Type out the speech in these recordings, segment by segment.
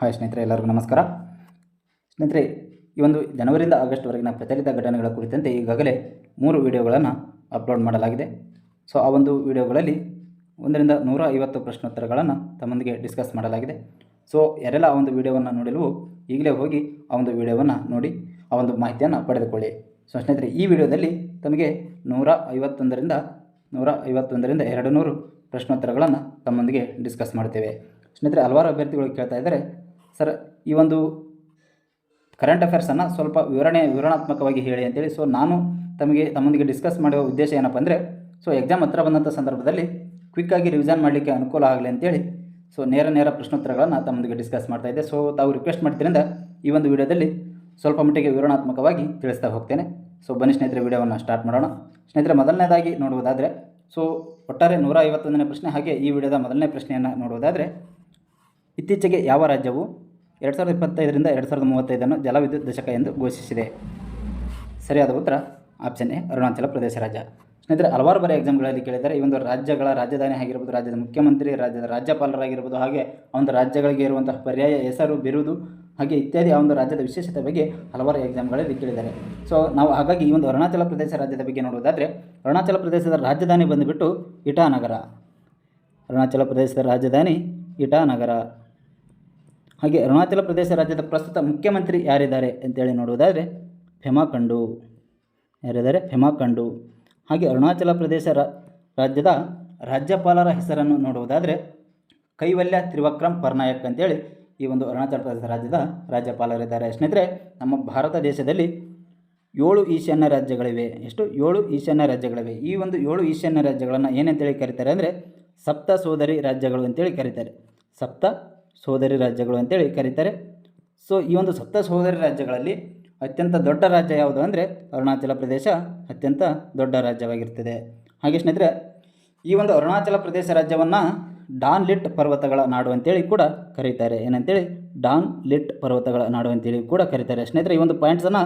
Hi ಸ್ನೇಹಿತರೆ, ಎಲ್ಲರಿಗೂ ನಮಸ್ಕಾರ. ಸ್ನೇಹಿತರೆ, ಈ ಒಂದು ಜನವರಿಯಿಂದ ಆಗಸ್ಟ್ವರೆಗಿನ ಪ್ರಚಲಿತ ಘಟನೆಗಳ ಕುರಿತಂತೆ ಈಗಾಗಲೇ 3 ವಿಡಿಯೋಗಳನ್ನು ಅಪ್ಲೋಡ್ ಮಾಡಲಾಗಿದೆ. ಸೊ ಆ ಒಂದು ವಿಡಿಯೋಗಳಲ್ಲಿ 1ರಿಂದ 150 ಪ್ರಶ್ನೋತ್ತರಗಳನ್ನು ತಮ್ಮೊಂದಿಗೆ ಡಿಸ್ಕಸ್ ಮಾಡಲಾಗಿದೆ. ಸೊ ಯಾರೆಲ್ಲ ಆ ಒಂದು ವಿಡಿಯೋವನ್ನು ನೋಡಲು ಈಗಲೇ ಹೋಗಿ ಆ ಒಂದು ವಿಡಿಯೋವನ್ನು ನೋಡಿ ಆ ಒಂದು ಮಾಹಿತಿಯನ್ನು ಪಡೆದುಕೊಳ್ಳಿ. ಸೊ ಸ್ನೇಹಿತರೆ, ಈ ವಿಡಿಯೋದಲ್ಲಿ ತಮಗೆ 151ರಿಂದ 200 ಪ್ರಶ್ನೋತ್ತರಗಳನ್ನು ತಮ್ಮೊಂದಿಗೆ ಡಿಸ್ಕಸ್ ಮಾಡ್ತೇವೆ. ಸ್ನೇಹಿತರೆ, ಹಲವಾರು ಅಭ್ಯರ್ಥಿಗಳು ಕೇಳ್ತಾ ಇದ್ದಾರೆ, ಸರ್ ಈ ಒಂದು ಕರೆಂಟ್ ಅಫೇರ್ಸನ್ನು ಸ್ವಲ್ಪ ವಿವರಣಾತ್ಮಕವಾಗಿ ಹೇಳಿ ಅಂತೇಳಿ. ಸೊ ನಾನು ತಮ್ಮೊಂದಿಗೆ ಡಿಸ್ಕಸ್ ಮಾಡುವ ಉದ್ದೇಶ ಏನಪ್ಪ ಅಂದರೆ, ಸೊ ಎಕ್ಸಾಮ್ ಹತ್ರ ಬಂದಂಥ ಸಂದರ್ಭದಲ್ಲಿ ಕ್ವಿಕ್ಕಾಗಿ ರಿವಿಷನ್ ಮಾಡಲಿಕ್ಕೆ ಅನುಕೂಲ ಆಗಲಿ ಅಂತೇಳಿ ಸೊ ನೇರ ಪ್ರಶ್ನೋತ್ತರಗಳನ್ನು ತಮ್ಮೊಂದಿಗೆ ಡಿಸ್ಕಸ್ ಮಾಡ್ತಾ ಇದ್ದೆ. ಸೊ ತಾವು ರಿಕ್ವೆಸ್ಟ್ ಮಾಡ್ತಿರಿಂದ ಈ ಒಂದು ವಿಡಿಯೋದಲ್ಲಿ ಸ್ವಲ್ಪ ಮಟ್ಟಿಗೆ ವಿವರಣಾತ್ಮಕವಾಗಿ ತಿಳಿಸ್ತಾ ಹೋಗ್ತೇನೆ. ಸೊ ಬನ್ನಿ ಸ್ನೇಹಿತರೆ, ವಿಡಿಯೋವನ್ನು ಸ್ಟಾರ್ಟ್ ಮಾಡೋಣ. ಸ್ನೇಹಿತರೆ, ಮೊದಲನೇದಾಗಿ ನೋಡುವುದಾದರೆ, ಸೊ ಒಟ್ಟಾರೆ 151ನೇ ಪ್ರಶ್ನೆ, ಹಾಗೆ ಈ ವಿಡಿಯೋದ ಮೊದಲನೇ ಪ್ರಶ್ನೆಯನ್ನು ನೋಡುವುದಾದರೆ, ಇತ್ತೀಚೆಗೆ ಯಾವ ರಾಜ್ಯವು 2025ರಿಂದ 2035 ಜಲವಿದ್ಯುತ್ ದಶಕ ಎಂದು ಘೋಷಿಸಿದೆ? ಸರಿಯಾದ ಉತ್ತರ ಆಪ್ಷನ್ ಎ, ಅರುಣಾಚಲ ಪ್ರದೇಶ ರಾಜ್ಯ. ಸ್ನೇಹಿತರೆ, ಹಲವಾರು ಬಾರಿ ಎಕ್ಸಾಮ್ಗಳಲ್ಲಿ ಕೇಳಿದ್ದಾರೆ ಈ ಒಂದು ರಾಜ್ಯಗಳ ರಾಜಧಾನಿ ಆಗಿರ್ಬೋದು, ರಾಜ್ಯದ ಮುಖ್ಯಮಂತ್ರಿ, ರಾಜ್ಯದ ರಾಜ್ಯಪಾಲರಾಗಿರ್ಬೋದು, ಹಾಗೆ ಆ ಒಂದು ರಾಜ್ಯಗಳಿಗೆ ಇರುವಂತಹ ಪರ್ಯಾಯ ಹೆಸರು, ಬಿರುದು, ಹಾಗೆ ಇತ್ಯಾದಿ ಆ ಒಂದು ರಾಜ್ಯದ ವಿಶೇಷತೆ ಬಗ್ಗೆ ಹಲವಾರು ಎಕ್ಸಾಮ್ಗಳಲ್ಲಿ ಕೇಳಿದ್ದಾರೆ. ಸೊ ನಾವು ಹಾಗಾಗಿ ಈ ಒಂದು ಅರುಣಾಚಲ ಪ್ರದೇಶ ರಾಜ್ಯದ ಬಗ್ಗೆ ನೋಡುವುದಾದರೆ, ಅರುಣಾಚಲ ಪ್ರದೇಶದ ರಾಜಧಾನಿ ಬಂದುಬಿಟ್ಟು ಇಟಾನಗರ. ಅರುಣಾಚಲ ಪ್ರದೇಶದ ರಾಜಧಾನಿ ಇಟಾನಗರ. ಹಾಗೆ ಅರುಣಾಚಲ ಪ್ರದೇಶ ರಾಜ್ಯದ ಪ್ರಸ್ತುತ ಮುಖ್ಯಮಂತ್ರಿ ಯಾರಿದ್ದಾರೆ ಅಂತೇಳಿ ನೋಡುವುದಾದರೆ ಪೆಮಾ ಖಂಡು. ಯಾರಿದ್ದಾರೆ? ಪೆಮಾ ಖಂಡು. ಹಾಗೆ ಅರುಣಾಚಲ ಪ್ರದೇಶ ರಾಜ್ಯದ ರಾಜ್ಯಪಾಲರ ಹೆಸರನ್ನು ನೋಡುವುದಾದರೆ ಕೈವಲ್ಯ ತ್ರಿವಿಕ್ರಮ್ ಪಟ್ನಾಯಕ್ ಅಂತೇಳಿ ಈ ಒಂದು ಅರುಣಾಚಲ ಪ್ರದೇಶ ರಾಜ್ಯದ ರಾಜ್ಯಪಾಲರಿದ್ದಾರೆ. ಸ್ನೇಹಿತರೆ, ನಮ್ಮ ಭಾರತ ದೇಶದಲ್ಲಿ 7 ಈಶಾನ್ಯ ರಾಜ್ಯಗಳಿವೆ. ಎಷ್ಟು? 7 ಈಶಾನ್ಯ ರಾಜ್ಯಗಳಿವೆ. ಈ ಒಂದು 7 ಈಶಾನ್ಯ ರಾಜ್ಯಗಳನ್ನು ಏನಂತೇಳಿ ಕರೀತಾರೆ ಅಂದರೆ ಸಪ್ತ ಸೋದರಿ ರಾಜ್ಯಗಳು ಅಂತೇಳಿ ಕರೀತಾರೆ. ಸಪ್ತ ಸೋದರಿ ರಾಜ್ಯಗಳು ಅಂತೇಳಿ ಕರೀತಾರೆ. ಸೊ ಈ ಒಂದು ಸಪ್ತ ಸೋದರಿ ರಾಜ್ಯಗಳಲ್ಲಿ ಅತ್ಯಂತ ದೊಡ್ಡ ರಾಜ್ಯ ಯಾವುದು ಅಂದರೆ ಅರುಣಾಚಲ ಪ್ರದೇಶ ಅತ್ಯಂತ ದೊಡ್ಡ ರಾಜ್ಯವಾಗಿರ್ತದೆ. ಹಾಗೆ ಸ್ನೇಹಿತರೆ, ಈ ಒಂದು ಅರುಣಾಚಲ ಪ್ರದೇಶ ರಾಜ್ಯವನ್ನು ಡಾನ್ ಲಿಟ್ ಪರ್ವತಗಳ ನಾಡು ಅಂತೇಳಿ ಕೂಡ ಕರೀತಾರೆ. ಏನಂತೇಳಿ? ಡಾನ್ ಲಿಟ್ ಪರ್ವತಗಳ ನಾಡು ಅಂತೇಳಿ ಕೂಡ ಕರೀತಾರೆ. ಸ್ನೇಹಿತರೆ, ಈ ಒಂದು ಪಾಯಿಂಟ್ಸನ್ನು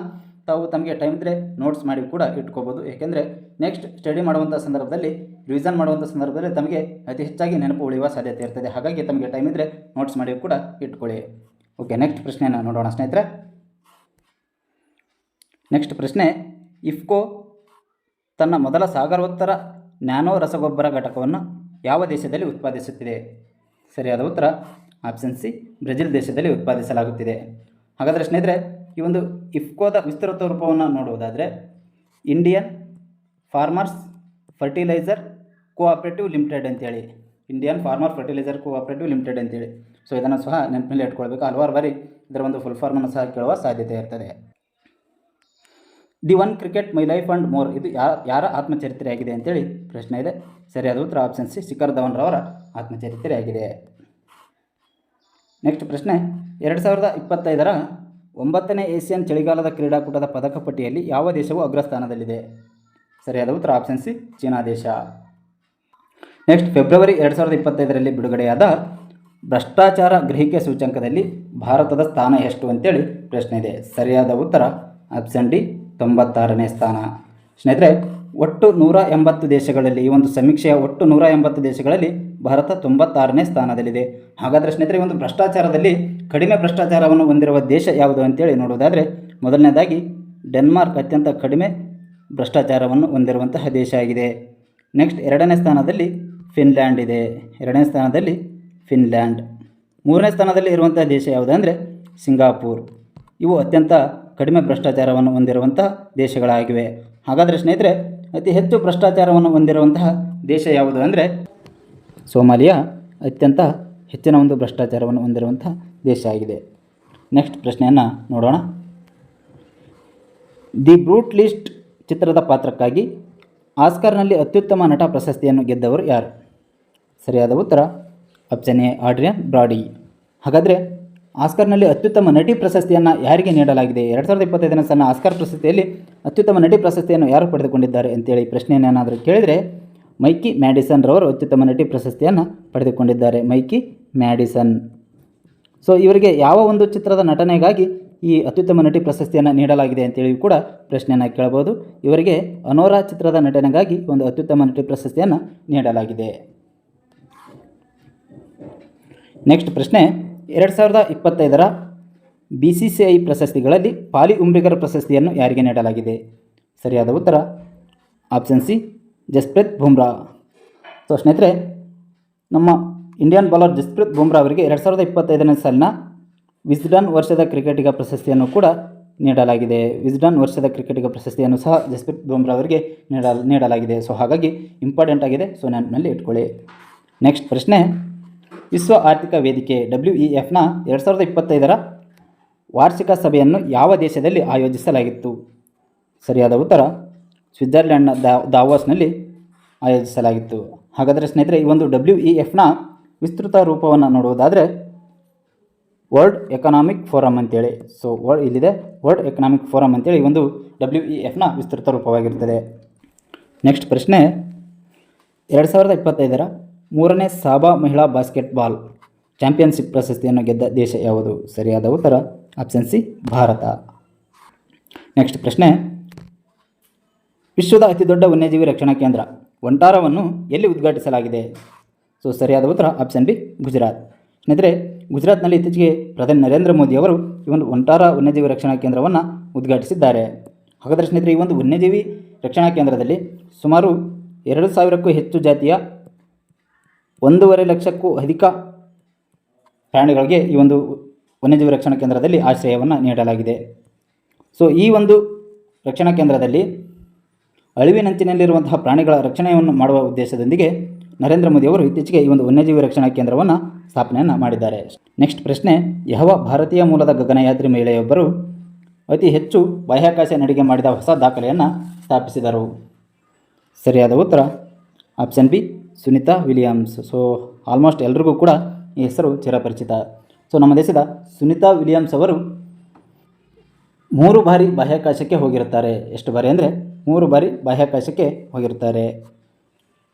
ತಾವು ತಮಗೆ ಟೈಮ್ ಇದ್ದರೆ ನೋಟ್ಸ್ ಮಾಡಿ ಕೂಡ ಇಟ್ಕೋಬೋದು. ಏಕೆಂದರೆ ನೆಕ್ಸ್ಟ್ ಸ್ಟಡಿ ಮಾಡುವಂಥ ಸಂದರ್ಭದಲ್ಲಿ, ರಿವಿಷನ್ ಮಾಡುವಂಥ ಸಂದರ್ಭದಲ್ಲಿ ತಮಗೆ ಅತಿ ಹೆಚ್ಚಾಗಿ ನೆನಪು ಉಳಿಯುವ ಸಾಧ್ಯತೆ ಇರ್ತದೆ. ಹಾಗಾಗಿ ತಮಗೆ ಟೈಮ್ ಇದ್ದರೆ ನೋಟ್ಸ್ ಮಾಡಿ ಕೂಡ ಇಟ್ಕೊಳ್ಳಿ. ಓಕೆ, ನೆಕ್ಸ್ಟ್ ಪ್ರಶ್ನೆಯನ್ನು ನೋಡೋಣ ಸ್ನೇಹಿತರೆ. ನೆಕ್ಸ್ಟ್ ಪ್ರಶ್ನೆ, ಇಫ್ಕೋ ತನ್ನ ಮೊದಲ ಸಾಗರೋತ್ತರ ನ್ಯಾನೋ ರಸಗೊಬ್ಬರ ಘಟಕವನ್ನು ಯಾವ ದೇಶದಲ್ಲಿ ಉತ್ಪಾದಿಸುತ್ತಿದೆ? ಸರಿಯಾದ ಉತ್ತರ ಆಪ್ಷನ್ ಸಿ, ಬ್ರೆಜಿಲ್ ದೇಶದಲ್ಲಿ ಉತ್ಪಾದಿಸಲಾಗುತ್ತಿದೆ. ಹಾಗಾದರೆ ಸ್ನೇಹಿತರೆ, ಈ ಒಂದು ಇಫ್ಕೋದ ವಿಸ್ತೃತ ರೂಪವನ್ನು ನೋಡುವುದಾದರೆ Indian farmers fertilizer cooperative limited ಅಂತೇಳಿ. Indian farmer fertilizer cooperative limited ಅಂತೇಳಿ. ಸೊ ಇದನ್ನು ಸಹ ನೆನಪಿನಲ್ಲಿ ಇಟ್ಕೊಳ್ಬೇಕು. ಹಲವಾರು ಬಾರಿ ಇದರ ಒಂದು ಫುಲ್ ಫಾರ್ಮನ್ನು ಸಹ ಕೇಳುವ ಸಾಧ್ಯತೆ ಇರ್ತದೆ. The one cricket my life and more, ಇದು ಯಾರ ಆತ್ಮಚರಿತ್ರೆಯಾಗಿದೆ ಅಂತೇಳಿ ಪ್ರಶ್ನೆ ಇದೆ. ಸರಿಯಾದ ಉತ್ತರ ಆಪ್ಷನ್ ಸಿ, ಶಿಖರ್ ಧವನ್ ರವರ ಆತ್ಮಚರಿತ್ರೆಯಾಗಿದೆ. ನೆಕ್ಸ್ಟ್ ಪ್ರಶ್ನೆ, 2025ರ 9ನೇ ಏಷ್ಯನ್ ಚಳಿಗಾಲದ ಕ್ರೀಡಾಕೂಟದ ಪದಕ ಪಟ್ಟಿಯಲ್ಲಿ ಯಾವ ದೇಶವು ಅಗ್ರಸ್ಥಾನದಲ್ಲಿದೆ? ಸರಿಯಾದ ಉತ್ತರ ಆಪ್ಷನ್ ಸಿ, ಚೀನಾ ದೇಶ. ನೆಕ್ಸ್ಟ್, ಫೆಬ್ರವರಿ 2025ರಲ್ಲಿ ಬಿಡುಗಡೆಯಾದ ಭ್ರಷ್ಟಾಚಾರ ಗ್ರಹಿಕೆ ಸೂಚ್ಯಂಕದಲ್ಲಿ ಭಾರತದ ಸ್ಥಾನ ಎಷ್ಟು ಅಂತೇಳಿ ಪ್ರಶ್ನೆ ಇದೆ. ಸರಿಯಾದ ಉತ್ತರ ಆಪ್ಷನ್ ಡಿ, 96ನೇ ಸ್ಥಾನ. ಸ್ನೇಹಿತರೆ, ಒಟ್ಟು 180 ದೇಶಗಳಲ್ಲಿ, ಈ ಒಂದು ಸಮೀಕ್ಷೆಯ ಒಟ್ಟು 180 ದೇಶಗಳಲ್ಲಿ ಭಾರತ 96ನೇ ಸ್ಥಾನದಲ್ಲಿದೆ. ಹಾಗಾದರೆ ಸ್ನೇಹಿತರೆ, ಈ ಒಂದು ಭ್ರಷ್ಟಾಚಾರದಲ್ಲಿ ಕಡಿಮೆ ಭ್ರಷ್ಟಾಚಾರವನ್ನು ಹೊಂದಿರುವ ದೇಶ ಯಾವುದು ಅಂತೇಳಿ ನೋಡುವುದಾದರೆ ಮೊದಲನೇದಾಗಿ ಡೆನ್ಮಾರ್ಕ್ ಅತ್ಯಂತ ಕಡಿಮೆ ಭ್ರಷ್ಟಾಚಾರವನ್ನು ಹೊಂದಿರುವಂತಹ ದೇಶ ಆಗಿದೆ. ನೆಕ್ಸ್ಟ್, 2ನೇ ಸ್ಥಾನದಲ್ಲಿ ಫಿನ್ಲ್ಯಾಂಡ್ ಇದೆ. 2ನೇ ಸ್ಥಾನದಲ್ಲಿ ಫಿನ್ಲ್ಯಾಂಡ್. 3ನೇ ಸ್ಥಾನದಲ್ಲಿ ಇರುವಂತಹ ದೇಶ ಯಾವುದು ಅಂದರೆ ಸಿಂಗಾಪುರ್. ಇವು ಅತ್ಯಂತ ಕಡಿಮೆ ಭ್ರಷ್ಟಾಚಾರವನ್ನು ಹೊಂದಿರುವಂತಹ ದೇಶಗಳಾಗಿವೆ. ಹಾಗಾದರೆ ಸ್ನೇಹಿತರೆ, ಅತಿ ಹೆಚ್ಚು ಭ್ರಷ್ಟಾಚಾರವನ್ನು ಹೊಂದಿರುವಂತಹ ದೇಶ ಯಾವುದು ಅಂದರೆ ಸೋಮಾಲಿಯಾ ಅತ್ಯಂತ ಹೆಚ್ಚಿನ ಒಂದು ಭ್ರಷ್ಟಾಚಾರವನ್ನು ಹೊಂದಿರುವಂತಹ ದೇಶ ಆಗಿದೆ. ನೆಕ್ಸ್ಟ್ ಪ್ರಶ್ನೆಯನ್ನು ನೋಡೋಣ. ದಿ ಬ್ರೂಟ್ ಲಿಸ್ಟ್ ಚಿತ್ರದ ಪಾತ್ರಕ್ಕಾಗಿ ಆಸ್ಕರ್ನಲ್ಲಿ ಅತ್ಯುತ್ತಮ ನಟ ಪ್ರಶಸ್ತಿಯನ್ನು ಗೆದ್ದವರು ಯಾರು? ಸರಿಯಾದ ಉತ್ತರ ಆಪ್ಷನ್ ಎ, ಆಡ್ರಿಯನ್ ಬ್ರಾಡಿ. ಹಾಗಾದರೆ ಆಸ್ಕರ್ನಲ್ಲಿ ಅತ್ಯುತ್ತಮ ನಟಿ ಪ್ರಶಸ್ತಿಯನ್ನು ಯಾರಿಗೆ ನೀಡಲಾಗಿದೆ? 2025ನೇ ಸಾಲಿನ ಆಸ್ಕರ್ ಪ್ರಶಸ್ತಿಯಲ್ಲಿ ಅತ್ಯುತ್ತಮ ನಟಿ ಪ್ರಶಸ್ತಿಯನ್ನು ಯಾರು ಪಡೆದುಕೊಂಡಿದ್ದಾರೆ ಅಂತೇಳಿ ಪ್ರಶ್ನೆಯನ್ನೇನಾದರೂ ಕೇಳಿದರೆ ಮೈಕಿ ಮ್ಯಾಡಿಸನ್ ರವರು ಅತ್ಯುತ್ತಮ ನಟಿ ಪ್ರಶಸ್ತಿಯನ್ನು ಪಡೆದುಕೊಂಡಿದ್ದಾರೆ. ಮೈಕಿ ಮ್ಯಾಡಿಸನ್. ಸೊ ಇವರಿಗೆ ಯಾವ ಒಂದು ಚಿತ್ರದ ನಟನೆಗಾಗಿ ಈ ಅತ್ಯುತ್ತಮ ನಟಿ ಪ್ರಶಸ್ತಿಯನ್ನು ನೀಡಲಾಗಿದೆ ಅಂತೇಳಿ ಕೂಡ ಪ್ರಶ್ನೆಯನ್ನು ಕೇಳಬಹುದು. ಇವರಿಗೆ ಅನೋರಾ ಚಿತ್ರದ ನಟನೆಗಾಗಿ ಒಂದು ಅತ್ಯುತ್ತಮ ನಟಿ ಪ್ರಶಸ್ತಿಯನ್ನು ನೀಡಲಾಗಿದೆ. ನೆಕ್ಸ್ಟ್ ಪ್ರಶ್ನೆ, 2025ರ BCCI ಪ್ರಶಸ್ತಿಗಳಲ್ಲಿ ಪಾಲಿ ಉಮ್ರಿಗರ್ ಪ್ರಶಸ್ತಿಯನ್ನು ಯಾರಿಗೆ ನೀಡಲಾಗಿದೆ? ಸರಿಯಾದ ಉತ್ತರ option C, Jasprit Bumrah. So ಸ್ನೇಹಿತರೆ, ನಮ್ಮ ಇಂಡಿಯನ್ ಬೌಲರ್ ಜಸ್ಪ್ರೀತ್ ಬುಮ್ರಾ ಅವರಿಗೆ 2025ನೇ ಸಾಲಿನ ವಿಸ್ಡನ್ ವರ್ಷದ ಕ್ರಿಕೆಟಿಗ ಪ್ರಶಸ್ತಿಯನ್ನು ಕೂಡ ನೀಡಲಾಗಿದೆ. ವಿಸ್ಡನ್ ವರ್ಷದ ಕ್ರಿಕೆಟಿಗ ಪ್ರಶಸ್ತಿಯನ್ನು ಸಹ ಜಸ್ಪ್ರೀತ್ ಬುಮ್ರಾ ಅವರಿಗೆ ನೀಡಲಾಗಿದೆ. ಸೊ ಹಾಗಾಗಿ ಇಂಪಾರ್ಟೆಂಟ್ ಆಗಿದೆ. ಸೊ ನೆನಪಿನಲ್ಲಿ ಇಟ್ಕೊಳ್ಳಿ. ನೆಕ್ಸ್ಟ್ ಪ್ರಶ್ನೆ, ವಿಶ್ವ ಆರ್ಥಿಕ ವೇದಿಕೆ WEFನ 2025ರ ವಾರ್ಷಿಕ ಸಭೆಯನ್ನು ಯಾವ ದೇಶದಲ್ಲಿ ಆಯೋಜಿಸಲಾಗಿತ್ತು? ಸರಿಯಾದ ಉತ್ತರ ಸ್ವಿಟ್ಜರ್ಲೆಂಡ್ನ ದಾವೋಸ್ನಲ್ಲಿ ಆಯೋಜಿಸಲಾಗಿತ್ತು. ಹಾಗಾದರೆ ಸ್ನೇಹಿತರೆ, ಈ ಒಂದು WEFನ ವಿಸ್ತೃತ ರೂಪವನ್ನು ನೋಡುವುದಾದರೆ ವರ್ಲ್ಡ್ ಎಕನಾಮಿಕ್ ಫೋರಮ್ ಅಂತೇಳಿ. ಸೊ ಇಲ್ಲಿದೆ ವರ್ಲ್ಡ್ ಎಕನಾಮಿಕ್ ಫೋರಮ್ ಅಂತೇಳಿ ಈ ಒಂದು WEFನ ವಿಸ್ತೃತ ರೂಪವಾಗಿರುತ್ತದೆ. ನೆಕ್ಸ್ಟ್ ಪ್ರಶ್ನೆ, 2025ರ 3ನೇ ಸಾಬಾ ಮಹಿಳಾ ಬಾಸ್ಕೆಟ್ಬಾಲ್ ಚಾಂಪಿಯನ್ಶಿಪ್ ಪ್ರಶಸ್ತಿಯನ್ನು ಗೆದ್ದ ದೇಶ ಯಾವುದು? ಸರಿಯಾದ ಉತ್ತರ ಆಪ್ಷನ್ ಸಿ, ಭಾರತ. ನೆಕ್ಸ್ಟ್ ಪ್ರಶ್ನೆ, ವಿಶ್ವದ ಅತಿದೊಡ್ಡ ವನ್ಯಜೀವಿ ರಕ್ಷಣಾ ಕೇಂದ್ರ ವಂಟಾರವನ್ನು ಎಲ್ಲಿ ಉದ್ಘಾಟಿಸಲಾಗಿದೆ? ಸೊ ಸರಿಯಾದ ಉತ್ತರ ಆಪ್ಷನ್ ಬಿ, ಗುಜರಾತ್. ಸ್ನೇಹಿತರೆ, ಗುಜರಾತ್ನಲ್ಲಿ ಇತ್ತೀಚೆಗೆ ಪ್ರಧಾನಿ ನರೇಂದ್ರ ಮೋದಿ ಅವರು ಈ ಒಂದು ವಂಟಾರ ವನ್ಯಜೀವಿ ರಕ್ಷಣಾ ಕೇಂದ್ರವನ್ನು ಉದ್ಘಾಟಿಸಿದ್ದಾರೆ. ಹಾಗಾದರೆ ಸ್ನೇಹಿತರೆ, ಈ ಒಂದು ವನ್ಯಜೀವಿ ರಕ್ಷಣಾ ಕೇಂದ್ರದಲ್ಲಿ ಸುಮಾರು 2,000ಕ್ಕೂ ಹೆಚ್ಚು ಜಾತಿಯ 1.5 ಲಕ್ಷಕ್ಕೂ ಅಧಿಕ ಪ್ರಾಣಿಗಳಿಗೆ ಈ ಒಂದು ವನ್ಯಜೀವಿ ರಕ್ಷಣಾ ಕೇಂದ್ರದಲ್ಲಿ ಆಶ್ರಯವನ್ನು ನೀಡಲಾಗಿದೆ. ಸೊ ಈ ಒಂದು ರಕ್ಷಣಾ ಕೇಂದ್ರದಲ್ಲಿ ಅಳಿವಿನಂಚಿನಲ್ಲಿರುವಂತಹ ಪ್ರಾಣಿಗಳ ರಕ್ಷಣೆಯನ್ನು ಮಾಡುವ ಉದ್ದೇಶದೊಂದಿಗೆ ನರೇಂದ್ರ ಮೋದಿ ಅವರು ಇತ್ತೀಚೆಗೆ ಈ ಒಂದು ವನ್ಯಜೀವಿ ರಕ್ಷಣಾ ಕೇಂದ್ರವನ್ನು ಸ್ಥಾಪನೆಯನ್ನು ಮಾಡಿದ್ದಾರೆ. ನೆಕ್ಸ್ಟ್ ಪ್ರಶ್ನೆ, ಯಾವ ಭಾರತೀಯ ಮೂಲದ ಗಗನಯಾತ್ರಿ ಮಹಿಳೆಯೊಬ್ಬರು ಅತಿ ಹೆಚ್ಚು ಬಾಹ್ಯಾಕಾಶ ನಡಿಗೆ ಮಾಡಿದ ಹೊಸ ದಾಖಲೆಯನ್ನು ಸ್ಥಾಪಿಸಿದರು? ಸರಿಯಾದ ಉತ್ತರ option B, Sunita Williams. So almost ಎಲ್ರಿಗೂ ಕೂಡ ಈ ಹೆಸರು ಚಿರಪರಿಚಿತ. ಸೊ ನಮ್ಮ ದೇಶದ ಸುನಿತಾ ವಿಲಿಯಮ್ಸ್ ಅವರು 3 ಬಾರಿ ಬಾಹ್ಯಾಕಾಶಕ್ಕೆ ಹೋಗಿರುತ್ತಾರೆ. ಎಷ್ಟು ಬಾರಿ ಅಂದರೆ 3 ಬಾರಿ ಬಾಹ್ಯಾಕಾಶಕ್ಕೆ ಹೋಗಿರುತ್ತಾರೆ.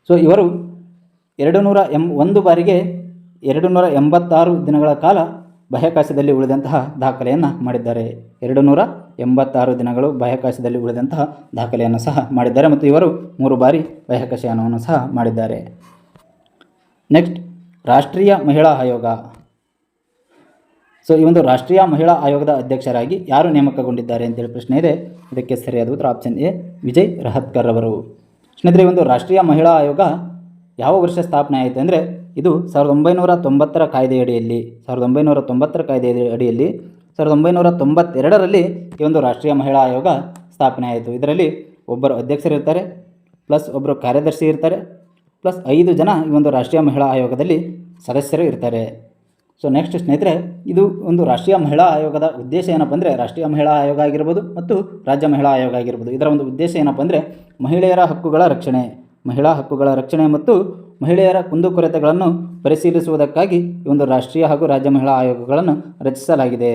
ಸೊ ಇವರು 1 ಬಾರಿಗೆ 286 ದಿನಗಳ ಕಾಲ ಬಾಹ್ಯಾಕಾಶದಲ್ಲಿ ಉಳಿದಂತಹ ದಾಖಲೆಯನ್ನು ಮಾಡಿದ್ದಾರೆ. 286 ದಿನಗಳು ಬಾಹ್ಯಾಕಾಶದಲ್ಲಿ ಉಳಿದಂತಹ ದಾಖಲೆಯನ್ನು ಸಹ ಮಾಡಿದ್ದಾರೆ ಮತ್ತು ಇವರು 3 ಬಾರಿ ಬಾಹ್ಯಾಕಾಶಯಾನವನ್ನು ಸಹ ಮಾಡಿದ್ದಾರೆ. ನೆಕ್ಸ್ಟ್, ರಾಷ್ಟ್ರೀಯ ಮಹಿಳಾ ಆಯೋಗ. ಸೊ ಈ ಒಂದು ರಾಷ್ಟ್ರೀಯ ಮಹಿಳಾ ಆಯೋಗದ ಅಧ್ಯಕ್ಷರಾಗಿ ಯಾರು ನೇಮಕಗೊಂಡಿದ್ದಾರೆ ಅಂತೇಳಿ ಪ್ರಶ್ನೆ ಇದೆ. ಇದಕ್ಕೆ ಸರಿಯಾದ ಉತ್ತರ ಆಪ್ಷನ್ ಎ, ವಿಜಯ್ ರಹತ್ಕರ್ ಅವರು. ಸ್ನೇಹಿತರೆ, ಈ ಒಂದು ರಾಷ್ಟ್ರೀಯ ಮಹಿಳಾ ಆಯೋಗ ಯಾವ ವರ್ಷ ಸ್ಥಾಪನೆ ಆಯಿತು ಅಂದರೆ ಇದು 1990ರ ಕಾಯ್ದೆಯಡಿಯಲ್ಲಿ 1992ರಲ್ಲಿ ಈ ಒಂದು ರಾಷ್ಟ್ರೀಯ ಮಹಿಳಾ ಆಯೋಗ ಸ್ಥಾಪನೆ ಆಯಿತು. ಇದರಲ್ಲಿ ಒಬ್ಬರು ಅಧ್ಯಕ್ಷರಿರ್ತಾರೆ, ಪ್ಲಸ್ ಒಬ್ಬರು ಕಾರ್ಯದರ್ಶಿ ಇರ್ತಾರೆ, ಪ್ಲಸ್ 5 ಜನ ಈ ಒಂದು ರಾಷ್ಟ್ರೀಯ ಮಹಿಳಾ ಆಯೋಗದಲ್ಲಿ ಸದಸ್ಯರು ಇರ್ತಾರೆ. ಸೊ ನೆಕ್ಸ್ಟ್ ಸ್ನೇಹಿತರೆ, ಇದು ಒಂದು ರಾಷ್ಟ್ರೀಯ ಮಹಿಳಾ ಆಯೋಗದ ಉದ್ದೇಶ ಏನಪ್ಪ ಅಂದರೆ ರಾಷ್ಟ್ರೀಯ ಮಹಿಳಾ ಆಯೋಗ ಆಗಿರ್ಬೋದು ಮತ್ತು ರಾಜ್ಯ ಮಹಿಳಾ ಆಯೋಗ ಆಗಿರ್ಬೋದು, ಇದರ ಒಂದು ಉದ್ದೇಶ ಏನಪ್ಪ ಅಂದರೆ ಮಹಿಳೆಯರ ಹಕ್ಕುಗಳ ರಕ್ಷಣೆ, ಮಹಿಳಾ ಹಕ್ಕುಗಳ ರಕ್ಷಣೆ ಮತ್ತು ಮಹಿಳೆಯರ ಕುಂದುಕೊರತೆಗಳನ್ನು ಪರಿಶೀಲಿಸುವುದಕ್ಕಾಗಿ ಈ ಒಂದು ರಾಷ್ಟ್ರೀಯ ಹಾಗೂ ರಾಜ್ಯ ಮಹಿಳಾ ಆಯೋಗಗಳನ್ನು ರಚಿಸಲಾಗಿದೆ.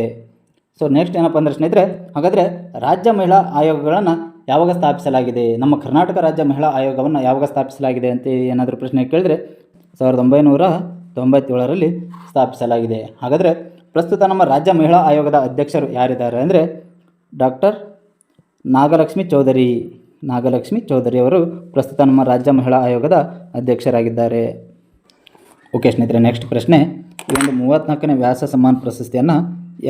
ಸೊ ನೆಕ್ಸ್ಟ್ ಏನಪ್ಪ ಅಂದರೆ ಸ್ನೇಹಿತರೆ, ಹಾಗಾದರೆ ರಾಜ್ಯ ಮಹಿಳಾ ಆಯೋಗಗಳನ್ನು ಯಾವಾಗ ಸ್ಥಾಪಿಸಲಾಗಿದೆ? ನಮ್ಮ ಕರ್ನಾಟಕ ರಾಜ್ಯ ಮಹಿಳಾ ಆಯೋಗವನ್ನು ಯಾವಾಗ ಸ್ಥಾಪಿಸಲಾಗಿದೆ ಅಂತ ಏನಾದರೂ ಪ್ರಶ್ನೆ ಕೇಳಿದರೆ 1997ರಲ್ಲಿ ಸ್ಥಾಪಿಸಲಾಗಿದೆ. ಹಾಗಾದರೆ ಪ್ರಸ್ತುತ ನಮ್ಮ ರಾಜ್ಯ ಮಹಿಳಾ ಆಯೋಗದ ಅಧ್ಯಕ್ಷರು ಯಾರಿದ್ದಾರೆ ಅಂದರೆ ಡಾಕ್ಟರ್ ನಾಗಲಕ್ಷ್ಮಿ ಚೌಧರಿ ಅವರು ಪ್ರಸ್ತುತ ನಮ್ಮ ರಾಜ್ಯ ಮಹಿಳಾ ಆಯೋಗದ ಅಧ್ಯಕ್ಷರಾಗಿದ್ದಾರೆ. ಓಕೆ ಸ್ನೇಹಿತರೆ, ನೆಕ್ಸ್ಟ್ ಪ್ರಶ್ನೆ, ಈ ಒಂದು 34ನೇ ವ್ಯಾಸ ಸಮ್ಮಾನ್ ಪ್ರಶಸ್ತಿಯನ್ನು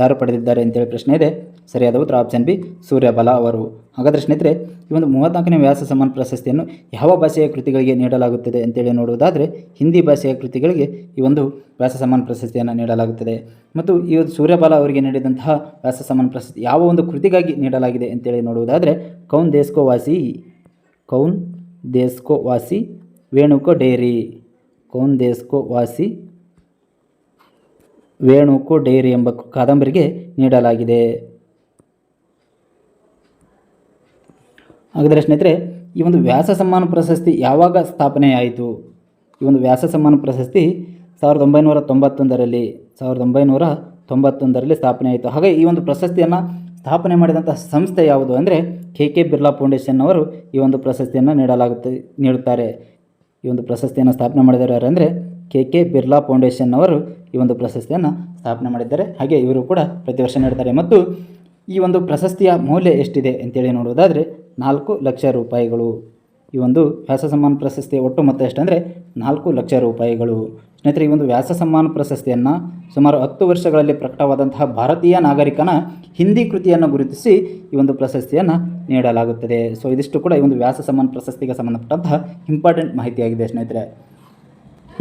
ಯಾರು ಪಡೆದಿದ್ದಾರೆ ಅಂತೇಳಿ ಪ್ರಶ್ನೆ ಇದೆ. ಸರಿಯಾದ ಉತ್ತರ ಆಪ್ಷನ್ ಬಿ, ಸೂರ್ಯಬಾಲ ಅವರು. ಹಾಗಾದರೆ ಸ್ನೇಹಿತರೆ, ಈ ಒಂದು 34ನೇ ವ್ಯಾಸ ಸಮ್ಮಾನ್ ಪ್ರಶಸ್ತಿಯನ್ನು ಯಾವ ಭಾಷೆಯ ಕೃತಿಗಳಿಗೆ ನೀಡಲಾಗುತ್ತದೆ ಅಂತೇಳಿ ನೋಡುವುದಾದರೆ ಹಿಂದಿ ಭಾಷೆಯ ಕೃತಿಗಳಿಗೆ ಈ ಒಂದು ವ್ಯಾಸ ಸಮ್ಮಾನ್ ಪ್ರಶಸ್ತಿಯನ್ನು ನೀಡಲಾಗುತ್ತದೆ. ಮತ್ತು ಈ ಒಂದು ಸೂರ್ಯಬಾಲ ಅವರಿಗೆ ನೀಡಿದಂತಹ ವ್ಯಾಸ ಸಮ್ಮಾನ್ ಪ್ರಶಸ್ತಿ ಯಾವ ಒಂದು ಕೃತಿಗಾಗಿ ನೀಡಲಾಗಿದೆ ಅಂತೇಳಿ ನೋಡುವುದಾದರೆ ಕೌನ್ ದೇಸ್ಕೋ ವಾಸಿ ವೇಣುಕೋ ಡೈರಿ ಎಂಬ ಕಾದಂಬರಿಗೆ ನೀಡಲಾಗಿದೆ. ಹಾಗಾದರೆ ಸ್ನೇಹಿತರೆ, ಈ ಒಂದು ವ್ಯಾಸ ಸಮ್ಮಾನ ಪ್ರಶಸ್ತಿ ಯಾವಾಗ ಸ್ಥಾಪನೆಯಾಯಿತು? ಈ ಒಂದು ವ್ಯಾಸ ಸಮ್ಮಾನ ಪ್ರಶಸ್ತಿ 1991ರಲ್ಲಿ ಸ್ಥಾಪನೆಯಾಯಿತು. ಹಾಗೆ ಈ ಒಂದು ಪ್ರಶಸ್ತಿಯನ್ನು ಸ್ಥಾಪನೆ ಮಾಡಿದಂತಹ ಸಂಸ್ಥೆ ಯಾವುದು ಅಂದರೆ KK ಬಿರ್ಲಾ ಫೌಂಡೇಶನ್ ಅವರು ಈ ಒಂದು ಪ್ರಶಸ್ತಿಯನ್ನು ನೀಡುತ್ತಾರೆ. ಈ ಒಂದು ಪ್ರಶಸ್ತಿಯನ್ನು ಸ್ಥಾಪನೆ ಮಾಡಿದ್ದಾರೆ ಯಾರು ಅಂದರೆ KK ಬಿರ್ಲಾ ಫೌಂಡೇಶನ್ ಅವರು ಈ ಒಂದು ಪ್ರಶಸ್ತಿಯನ್ನು ಸ್ಥಾಪನೆ ಮಾಡಿದ್ದಾರೆ. ಹಾಗೆ ಇವರು ಕೂಡ ಪ್ರತಿ ವರ್ಷ ನೀಡ್ತಾರೆ. ಮತ್ತು ಈ ಒಂದು ಪ್ರಶಸ್ತಿಯ ಮೌಲ್ಯ ಎಷ್ಟಿದೆ ಅಂತೇಳಿ ನೋಡುವುದಾದರೆ 4 ಲಕ್ಷ ರೂಪಾಯಿಗಳು. ಈ ಒಂದು ವ್ಯಾಸ ಸಮ್ಮಾನ್ ಪ್ರಶಸ್ತಿಯ ಒಟ್ಟು ಮೊತ್ತ ಎಷ್ಟಂದರೆ 4 ಲಕ್ಷ ರೂಪಾಯಿಗಳು. ಸ್ನೇಹಿತರೆ, ಈ ಒಂದು ವ್ಯಾಸ ಸಮ್ಮಾನ ಪ್ರಶಸ್ತಿಯನ್ನು ಸುಮಾರು 10 ವರ್ಷಗಳಲ್ಲಿ ಪ್ರಕಟವಾದಂತಹ ಭಾರತೀಯ ನಾಗರಿಕನ ಹಿಂದಿ ಕೃತಿಯನ್ನು ಗುರುತಿಸಿ ಈ ಒಂದು ಪ್ರಶಸ್ತಿಯನ್ನು ನೀಡಲಾಗುತ್ತದೆ. ಸೊ ಇದಿಷ್ಟು ಕೂಡ ಈ ಒಂದು ವ್ಯಾಸ ಸಮ್ಮಾನ ಪ್ರಶಸ್ತಿಗೆ ಸಂಬಂಧಪಟ್ಟಂತಹ ಇಂಪಾರ್ಟೆಂಟ್ ಮಾಹಿತಿಯಾಗಿದೆ ಸ್ನೇಹಿತರೆ.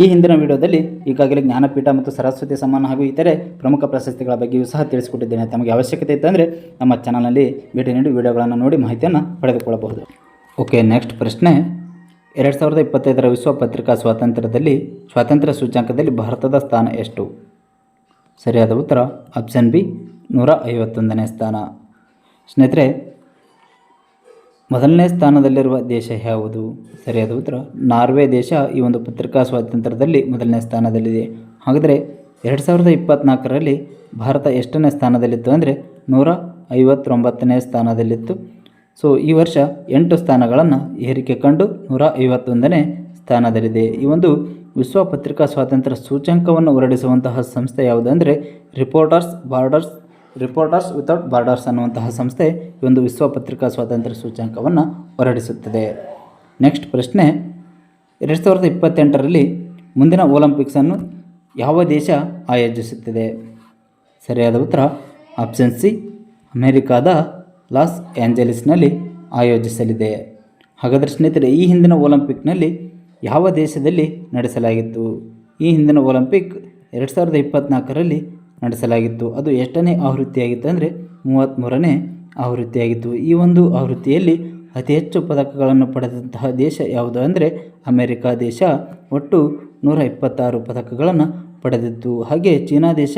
ಈ ಹಿಂದಿನ ವಿಡಿಯೋದಲ್ಲಿ ಈಗಾಗಲೇ ಜ್ಞಾನಪೀಠ ಮತ್ತು ಸರಸ್ವತಿ ಸಮ್ಮಾನ ಹಾಗೂ ಇತರೆ ಪ್ರಮುಖ ಪ್ರಶಸ್ತಿಗಳ ಬಗ್ಗೆಯೂ ಸಹ ತಿಳಿಸಿಕೊಟ್ಟಿದ್ದೇನೆ. ತಮಗೆ ಅವಶ್ಯಕತೆ ಇದ್ದರೆ ನಮ್ಮ ಚಾನಲ್ನಲ್ಲಿ ಭೇಟಿ ನೀಡಿ ವಿಡಿಯೋಗಳನ್ನು ನೋಡಿ ಮಾಹಿತಿಯನ್ನು ಪಡೆದುಕೊಳ್ಳಬಹುದು. ಓಕೆ, ನೆಕ್ಸ್ಟ್ ಪ್ರಶ್ನೆ. 2025ರ ವಿಶ್ವ ಪತ್ರಿಕಾ ಸ್ವಾತಂತ್ರ್ಯದಲ್ಲಿ ಸ್ವಾತಂತ್ರ್ಯ ಸೂಚ್ಯಂಕದಲ್ಲಿ ಭಾರತದ ಸ್ಥಾನ ಎಷ್ಟು? ಸರಿಯಾದ ಉತ್ತರ ಆಪ್ಷನ್ ಬಿ 151ನೇ ಸ್ಥಾನ. ಸ್ನೇಹಿತರೆ, ಮೊದಲನೇ ಸ್ಥಾನದಲ್ಲಿರುವ ದೇಶ ಯಾವುದು? ಸರಿಯಾದ ಉತ್ತರ ನಾರ್ವೆ ದೇಶ ಈ ಒಂದು ಪತ್ರಿಕಾ ಸ್ವಾತಂತ್ರ್ಯದಲ್ಲಿ ಮೊದಲನೇ ಸ್ಥಾನದಲ್ಲಿದೆ. ಹಾಗಾದರೆ 2024ರಲ್ಲಿ ಭಾರತ ಎಷ್ಟನೇ ಸ್ಥಾನದಲ್ಲಿತ್ತು ಅಂದರೆ 159ನೇ ಸ್ಥಾನದಲ್ಲಿತ್ತು. ಸೊ ಈ ವರ್ಷ 8 ಸ್ಥಾನಗಳನ್ನು ಏರಿಕೆ ಕಂಡು 151ನೇ ಸ್ಥಾನದಲ್ಲಿದೆ. ಈ ಒಂದು ವಿಶ್ವ ಪತ್ರಿಕಾ ಸ್ವಾತಂತ್ರ್ಯ ಸೂಚ್ಯಂಕವನ್ನು ಹೊರಡಿಸುವಂತಹ ಸಂಸ್ಥೆ ಯಾವುದು ಅಂದರೆ ರಿಪೋರ್ಟರ್ಸ್ ವಿತೌಟ್ ಬಾರ್ಡರ್ಸ್ ಅನ್ನುವಂತಹ ಸಂಸ್ಥೆ ಈ ಒಂದು ವಿಶ್ವ ಪತ್ರಿಕಾ ಸ್ವಾತಂತ್ರ್ಯ ಸೂಚ್ಯಂಕವನ್ನು ಹೊರಡಿಸುತ್ತದೆ. ನೆಕ್ಸ್ಟ್ ಪ್ರಶ್ನೆ. 2028ರಲ್ಲಿ ಮುಂದಿನ ಒಲಿಂಪಿಕ್ಸನ್ನು ಯಾವ ದೇಶ ಆಯೋಜಿಸುತ್ತಿದೆ? ಸರಿಯಾದ ಉತ್ತರ ಆಪ್ಷನ್ ಸಿ ಅಮೆರಿಕಾದ ಲಾಸ್ ಏಂಜಲೀಸ್ನಲ್ಲಿ ಆಯೋಜಿಸಲಿದೆ. ಹಾಗಾದರೆ ಸ್ನೇಹಿತರೆ, ಈ ಹಿಂದಿನ ಒಲಿಂಪಿಕ್ನಲ್ಲಿ ಯಾವ ದೇಶದಲ್ಲಿ ನಡೆಸಲಾಗಿತ್ತು? ಈ ಹಿಂದಿನ ಒಲಿಂಪಿಕ್ 2024ರಲ್ಲಿ ನಡೆಸಲಾಗಿತ್ತು. ಅದು ಎಷ್ಟನೇ ಆವೃತ್ತಿಯಾಗಿತ್ತು ಅಂದರೆ 33ನೇ ಆವೃತ್ತಿಯಾಗಿತ್ತು. ಈ ಒಂದು ಆವೃತ್ತಿಯಲ್ಲಿ ಅತಿ ಹೆಚ್ಚು ಪದಕಗಳನ್ನು ಪಡೆದಂತಹ ದೇಶ ಯಾವುದು ಅಂದರೆ ಅಮೆರಿಕ ದೇಶ. ಒಟ್ಟು 126 ಪದಕಗಳನ್ನು ಪಡೆದಿತ್ತು. ಹಾಗೆ ಚೀನಾ ದೇಶ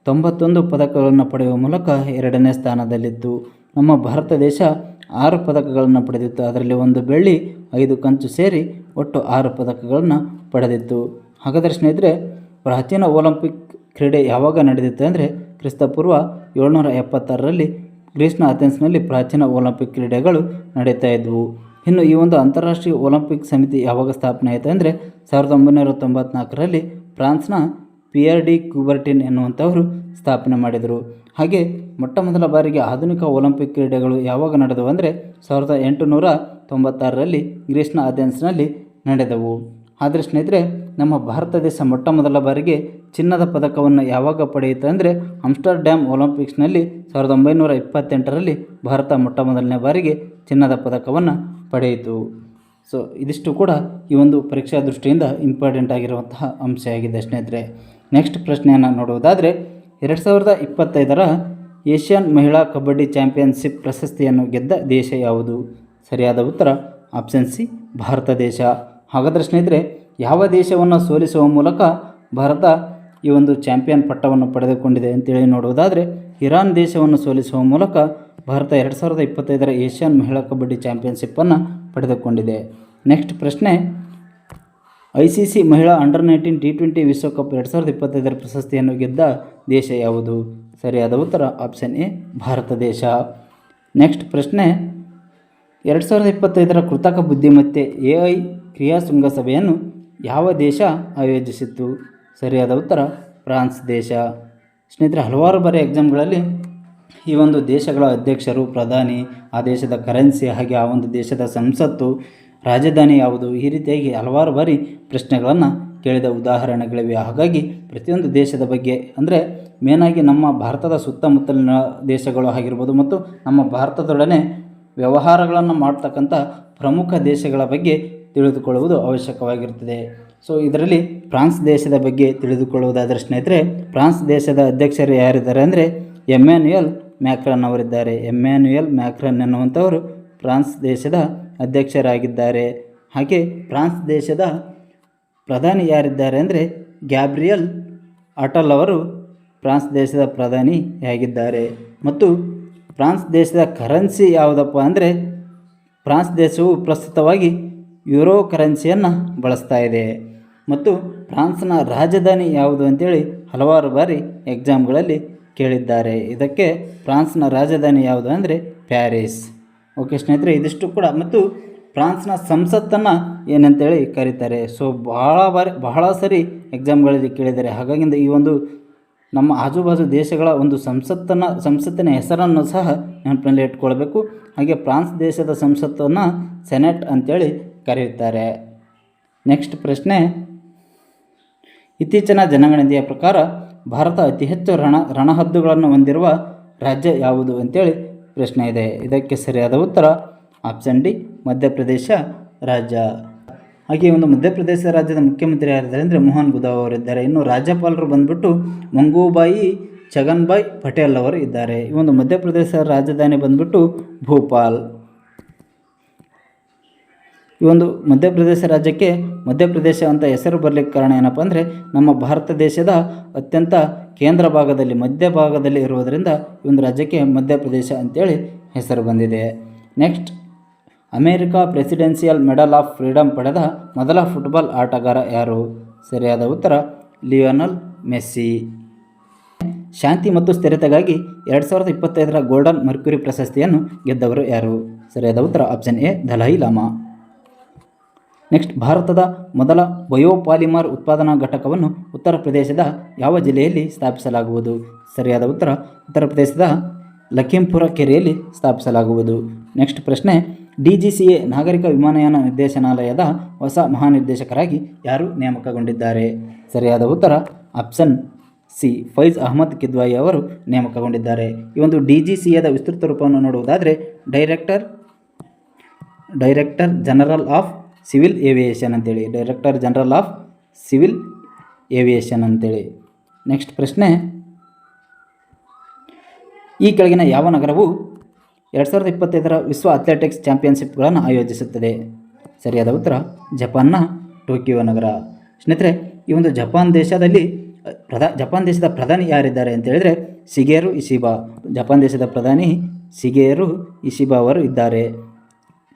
91 ಪದಕಗಳನ್ನು ಪಡೆಯುವ ಮೂಲಕ 2ನೇ ಸ್ಥಾನದಲ್ಲಿತ್ತು. ನಮ್ಮ ಭಾರತ ದೇಶ 6 ಪದಕಗಳನ್ನು ಪಡೆದಿತ್ತು. ಅದರಲ್ಲಿ 1 ಬೆಳ್ಳಿ 5 ಕಂಚು ಸೇರಿ ಒಟ್ಟು 6 ಪದಕಗಳನ್ನು ಪಡೆದಿತ್ತು. ಹಾಗಾದರೆ ಸ್ನೇಹಿತರೆ, ಪ್ರಾಚೀನ ಒಲಿಂಪಿಕ್ ಕ್ರೀಡೆ ಯಾವಾಗ ನಡೆದಿತ್ತು ಅಂದರೆ ಕ್ರಿಸ್ತಪೂರ್ವ 776ರಲ್ಲಿ ಗ್ರೀಸ್ನ ಅಥೆನ್ಸ್ನಲ್ಲಿ ಪ್ರಾಚೀನ ಒಲಿಂಪಿಕ್ ಕ್ರೀಡೆಗಳು ನಡೀತಾ ಇದ್ವು. ಇನ್ನು ಈ ಒಂದು ಅಂತಾರಾಷ್ಟ್ರೀಯ ಒಲಿಂಪಿಕ್ ಸಮಿತಿ ಯಾವಾಗ ಸ್ಥಾಪನೆ ಆಯಿತು ಅಂದರೆ 1994ರಲ್ಲಿ ಫ್ರಾನ್ಸ್ನ ಪಿಯರ್ ಡಿ ಕ್ಯೂಬರ್ಟಿನ್ ಎನ್ನುವಂಥವರು ಸ್ಥಾಪನೆ ಮಾಡಿದರು. ಹಾಗೆ ಮೊಟ್ಟ ಮೊದಲ ಬಾರಿಗೆ ಆಧುನಿಕ ಒಲಿಂಪಿಕ್ ಕ್ರೀಡೆಗಳು ಯಾವಾಗ ನಡೆದವು ಅಂದರೆ 1896ರಲ್ಲಿ ಗ್ರೀಸ್ನ ಅಥೆನ್ಸ್ನಲ್ಲಿ ನಡೆದವು. ಆದರೆ ಸ್ನೇಹಿತರೆ, ನಮ್ಮ ಭಾರತ ದೇಶ ಮೊಟ್ಟ ಮೊದಲ ಬಾರಿಗೆ ಚಿನ್ನದ ಪದಕವನ್ನು ಯಾವಾಗ ಪಡೆಯಿತು ಅಂದರೆ ಆಮ್ಸ್ಟರ್ಡ್ಯಾಮ್ ಒಲಿಂಪಿಕ್ಸ್ನಲ್ಲಿ 1928ರಲ್ಲಿ ಭಾರತ ಮೊಟ್ಟ ಮೊದಲನೇ ಬಾರಿಗೆ ಚಿನ್ನದ ಪದಕವನ್ನು ಪಡೆಯಿತು. ಸೊ ಇದಿಷ್ಟು ಕೂಡ ಈ ಒಂದು ಪರೀಕ್ಷಾ ದೃಷ್ಟಿಯಿಂದ ಇಂಪಾರ್ಟೆಂಟ್ ಆಗಿರುವಂತಹ ಅಂಶ ಆಗಿದೆ ಸ್ನೇಹಿತರೆ. ನೆಕ್ಸ್ಟ್ ಪ್ರಶ್ನೆಯನ್ನು ನೋಡುವುದಾದರೆ 2025ರ ಏಷ್ಯನ್ ಮಹಿಳಾ ಕಬಡ್ಡಿ ಚಾಂಪಿಯನ್ಶಿಪ್ ಪ್ರಶಸ್ತಿಯನ್ನು ಗೆದ್ದ ದೇಶ ಯಾವುದು? ಸರಿಯಾದ ಉತ್ತರ ಆಪ್ಷನ್ ಸಿ ಭಾರತ ದೇಶ. ಹಾಗಾದರೆ ಸ್ನೇಹಿತರೆ, ಯಾವ ದೇಶವನ್ನು ಸೋಲಿಸುವ ಮೂಲಕ ಭಾರತ ಈ ಒಂದು ಚಾಂಪಿಯನ್ ಪಟ್ಟವನ್ನು ಪಡೆದುಕೊಂಡಿದೆ ಅಂತೇಳಿ ನೋಡುವುದಾದರೆ ಇರಾನ್ ದೇಶವನ್ನು ಸೋಲಿಸುವ ಮೂಲಕ ಭಾರತ 2025ರ ಏಷ್ಯನ್ ಮಹಿಳಾ ಕಬಡ್ಡಿ ಚಾಂಪಿಯನ್ಶಿಪ್ಪನ್ನು ಪಡೆದುಕೊಂಡಿದೆ. ನೆಕ್ಸ್ಟ್ ಪ್ರಶ್ನೆ. ICC ಮಹಿಳಾ ಅಂಡರ್-19 T20 ವಿಶ್ವಕಪ್ 2025ರ ಪ್ರಶಸ್ತಿಯನ್ನು ಗೆದ್ದ ದೇಶ ಯಾವುದು? ಸರಿಯಾದ ಉತ್ತರ ಆಪ್ಷನ್ ಎ ಭಾರತ ದೇಶ. ನೆಕ್ಸ್ಟ್ ಪ್ರಶ್ನೆ. 2025ರ ಕೃತಕ ಬುದ್ಧಿಮತ್ತೆ AI ಕ್ರಿಯಾ ಶೃಂಗಸಭೆಯನ್ನು ಯಾವ ದೇಶ ಆಯೋಜಿಸಿತ್ತು? ಸರಿಯಾದ ಉತ್ತರ ಫ್ರಾನ್ಸ್ ದೇಶ. ಸ್ನೇಹಿತರೆ, ಹಲವಾರು ಬಾರಿ ಎಕ್ಸಾಮ್ಗಳಲ್ಲಿ ಈ ಒಂದು ದೇಶಗಳ ಅಧ್ಯಕ್ಷರು, ಪ್ರಧಾನಿ, ಆ ದೇಶದ ಕರೆನ್ಸಿ, ಹಾಗೆ ಆ ಒಂದು ದೇಶದ ಸಂಸತ್ತು, ರಾಜಧಾನಿ ಯಾವುದು, ಈ ರೀತಿಯಾಗಿ ಹಲವಾರು ಬಾರಿ ಪ್ರಶ್ನೆಗಳನ್ನು ಕೇಳಿದ ಉದಾಹರಣೆಗಳಿವೆ. ಹಾಗಾಗಿ ಪ್ರತಿಯೊಂದು ದೇಶದ ಬಗ್ಗೆ ಅಂದರೆ ಮೇನಾಗಿ ನಮ್ಮ ಭಾರತದ ಸುತ್ತಮುತ್ತಲಿನ ದೇಶಗಳು ಆಗಿರ್ಬೋದು ಮತ್ತು ನಮ್ಮ ಭಾರತದೊಡನೆ ವ್ಯವಹಾರಗಳನ್ನು ಮಾಡ್ತಕ್ಕಂಥ ಪ್ರಮುಖ ದೇಶಗಳ ಬಗ್ಗೆ ತಿಳಿದುಕೊಳ್ಳುವುದು ಅವಶ್ಯಕವಾಗಿರುತ್ತದೆ. ಸೊ ಇದರಲ್ಲಿ ಫ್ರಾನ್ಸ್ ದೇಶದ ಬಗ್ಗೆ ತಿಳಿದುಕೊಳ್ಳುವುದಾದರೆ ಸ್ನೇಹಿತರೆ, ಫ್ರಾನ್ಸ್ ದೇಶದ ಅಧ್ಯಕ್ಷರು ಯಾರಿದ್ದಾರೆ ಅಂದರೆ ಎಮ್ಯಾನ್ಯುಯಲ್ ಮ್ಯಾಕ್ರಾನ್ ಅವರಿದ್ದಾರೆ. ಎಮ್ಯಾನ್ಯುಯಲ್ ಮ್ಯಾಕ್ರಾನ್ ಎನ್ನುವಂಥವರು ಫ್ರಾನ್ಸ್ ದೇಶದ ಅಧ್ಯಕ್ಷರಾಗಿದ್ದಾರೆ. ಹಾಗೆ ಫ್ರಾನ್ಸ್ ದೇಶದ ಪ್ರಧಾನಿ ಯಾರಿದ್ದಾರೆ ಅಂದರೆ ಗ್ಯಾಬ್ರಿಯಲ್ ಅಟಲ್ ಅವರು ಫ್ರಾನ್ಸ್ ದೇಶದ ಪ್ರಧಾನಿಯಾಗಿದ್ದಾರೆ. ಮತ್ತು ಫ್ರಾನ್ಸ್ ದೇಶದ ಕರೆನ್ಸಿ ಯಾವುದಪ್ಪ ಅಂದರೆ ಫ್ರಾನ್ಸ್ ದೇಶವು ಪ್ರಸ್ತುತವಾಗಿ ಯೂರೋ ಕರೆನ್ಸಿಯನ್ನು ಬಳಸ್ತಾ ಇದೆ. ಮತ್ತು ಫ್ರಾನ್ಸ್ನ ರಾಜಧಾನಿ ಯಾವುದು ಅಂತೇಳಿ ಹಲವಾರು ಬಾರಿ ಎಕ್ಸಾಮ್ಗಳಲ್ಲಿ ಕೇಳಿದ್ದಾರೆ. ಇದಕ್ಕೆ ಫ್ರಾನ್ಸ್ನ ರಾಜಧಾನಿ ಯಾವುದು ಅಂದರೆ ಪ್ಯಾರಿಸ್. ಓಕೆ ಸ್ನೇಹಿತರೆ, ಇದಿಷ್ಟು ಕೂಡ. ಮತ್ತು ಫ್ರಾನ್ಸ್ನ ಸಂಸತ್ತನ್ನು ಏನಂತೇಳಿ ಕರೀತಾರೆ. ಸೊ ಬಹಳ ಸರಿ ಎಕ್ಸಾಮ್ಗಳಲ್ಲಿ ಕೇಳಿದ್ದಾರೆ. ಹಾಗಾಗಿಂದ ಈ ಒಂದು ನಮ್ಮ ಆಜುಬಾಜು ದೇಶಗಳ ಒಂದು ಸಂಸತ್ತಿನ ಹೆಸರನ್ನು ಸಹ ನೆನಪಿನಲ್ಲಿ ಇಟ್ಕೊಳ್ಬೇಕು. ಹಾಗೆ ಫ್ರಾನ್ಸ್ ದೇಶದ ಸಂಸತ್ತನ್ನು ಸೆನೆಟ್ ಅಂತೇಳಿ ಕರೆಯುತ್ತಾರೆ. ನೆಕ್ಸ್ಟ್ ಪ್ರಶ್ನೆ. ಇತ್ತೀಚಿನ ಜನಗಣತಿಯ ಪ್ರಕಾರ ಭಾರತ ಅತಿ ಹೆಚ್ಚು ರಣಹದ್ದುಗಳನ್ನು ಹೊಂದಿರುವ ರಾಜ್ಯ ಯಾವುದು ಅಂತೇಳಿ ಪ್ರಶ್ನೆ ಇದೆ. ಇದಕ್ಕೆ ಸರಿಯಾದ ಉತ್ತರ ಆಪ್ಷನ್ ಡಿ, ಮಧ್ಯಪ್ರದೇಶ ರಾಜ್ಯ. ಹಾಗೆ ಒಂದು ಮಧ್ಯಪ್ರದೇಶ ರಾಜ್ಯದ ಮುಖ್ಯಮಂತ್ರಿ ಯಾರಿದ್ದಾರೆ ಅಂದರೆ ಮೋಹನ್ ಬುದಾವ್ ಅವರಿದ್ದಾರೆ. ಇನ್ನು ರಾಜ್ಯಪಾಲರು ಬಂದ್ಬಿಟ್ಟು ಮಂಗೂಬಾಯಿ ಛಗನ್ಭಾಯ್ ಪಟೇಲ್ ಅವರು ಇದ್ದಾರೆ. ಈ ಒಂದು ಮಧ್ಯಪ್ರದೇಶ ರಾಜಧಾನಿ ಬಂದ್ಬಿಟ್ಟು ಭೋಪಾಲ್. ಈ ಒಂದು ಮಧ್ಯಪ್ರದೇಶ ರಾಜ್ಯಕ್ಕೆ ಮಧ್ಯಪ್ರದೇಶ ಅಂತ ಹೆಸರು ಬರಲಿಕ್ಕೆ ಕಾರಣ ಏನಪ್ಪ ಅಂದರೆ ನಮ್ಮ ಭಾರತ ದೇಶದ ಅತ್ಯಂತ ಕೇಂದ್ರ ಭಾಗದಲ್ಲಿ ಮಧ್ಯಭಾಗದಲ್ಲಿ ಇರುವುದರಿಂದ ಈ ಒಂದು ರಾಜ್ಯಕ್ಕೆ ಮಧ್ಯಪ್ರದೇಶ ಅಂತೇಳಿ ಹೆಸರು ಬಂದಿದೆ. Next, America presidential medal of freedom ಪಡೆದ ಮೊದಲ ಫುಟ್ಬಾಲ್ ಆಟಗಾರ ಯಾರು? ಸರಿಯಾದ ಉತ್ತರ ಲಿಯೋನಲ್ ಮೆಸ್ಸಿ. ಶಾಂತಿ ಮತ್ತು ಸ್ಥಿರತೆಗಾಗಿ 2025ರ ಗೋಲ್ಡನ್ ಮರ್ಕ್ಯುರಿ ಪ್ರಶಸ್ತಿಯನ್ನು ಗೆದ್ದವರು ಯಾರು? ಸರಿಯಾದ ಉತ್ತರ option A, Dalai Lama. Next, ಭಾರತದ ಮೊದಲ ಬಯೋಪಾಲಿಮರ್ ಉತ್ಪಾದನಾ ಘಟಕವನ್ನು ಉತ್ತರ ಪ್ರದೇಶದ ಯಾವ ಜಿಲ್ಲೆಯಲ್ಲಿ ಸ್ಥಾಪಿಸಲಾಗುವುದು? ಸರಿಯಾದ ಉತ್ತರ ಉತ್ತರ ಪ್ರದೇಶದ ಲಖೀಂಪುರ ಕೆರೆಯಲ್ಲಿ ಸ್ಥಾಪಿಸಲಾಗುವುದು. ನೆಕ್ಸ್ಟ್ ಪ್ರಶ್ನೆ, DGCA ನಾಗರಿಕ ವಿಮಾನಯಾನ ನಿರ್ದೇಶನಾಲಯದ ಹೊಸ ಮಹಾನಿರ್ದೇಶಕರಾಗಿ ಯಾರು ನೇಮಕಗೊಂಡಿದ್ದಾರೆ? ಸರಿಯಾದ ಉತ್ತರ ಆಪ್ಷನ್ ಸಿ, ಫೈಜ್ ಅಹಮದ್ ಕಿದ್ವಾಯಿ ಅವರು ನೇಮಕಗೊಂಡಿದ್ದಾರೆ. ಈ ಒಂದು DGCAದ ವಿಸ್ತೃತ ರೂಪವನ್ನು ನೋಡುವುದಾದರೆ director general of civil aviation ಅಂತೇಳಿ, director general of civil aviation ಅಂತೇಳಿ. ನೆಕ್ಸ್ಟ್ ಪ್ರಶ್ನೆ, ಈ ಕೆಳಗಿನ ಯಾವ ನಗರವು 2025ರ ವಿಶ್ವ ಅಥ್ಲೆಟಿಕ್ಸ್ ಚಾಂಪಿಯನ್ಶಿಪ್ಗಳನ್ನು ಆಯೋಜಿಸುತ್ತದೆ? ಸರಿಯಾದ ಉತ್ತರ ಜಪಾನ್ನ ಟೋಕಿಯೋ ನಗರ. ಸ್ನೇಹಿತರೆ, ಈ ಒಂದು ಜಪಾನ್ ದೇಶದ ಪ್ರಧಾನಿ ಯಾರಿದ್ದಾರೆ ಅಂತ ಹೇಳಿದರೆ ಶಿಗೇರು ಇಶಿಬಾ. ಜಪಾನ್ ದೇಶದ ಪ್ರಧಾನಿ ಶಿಗೇರು ಇಶಿಬಾ ಅವರು ಇದ್ದಾರೆ.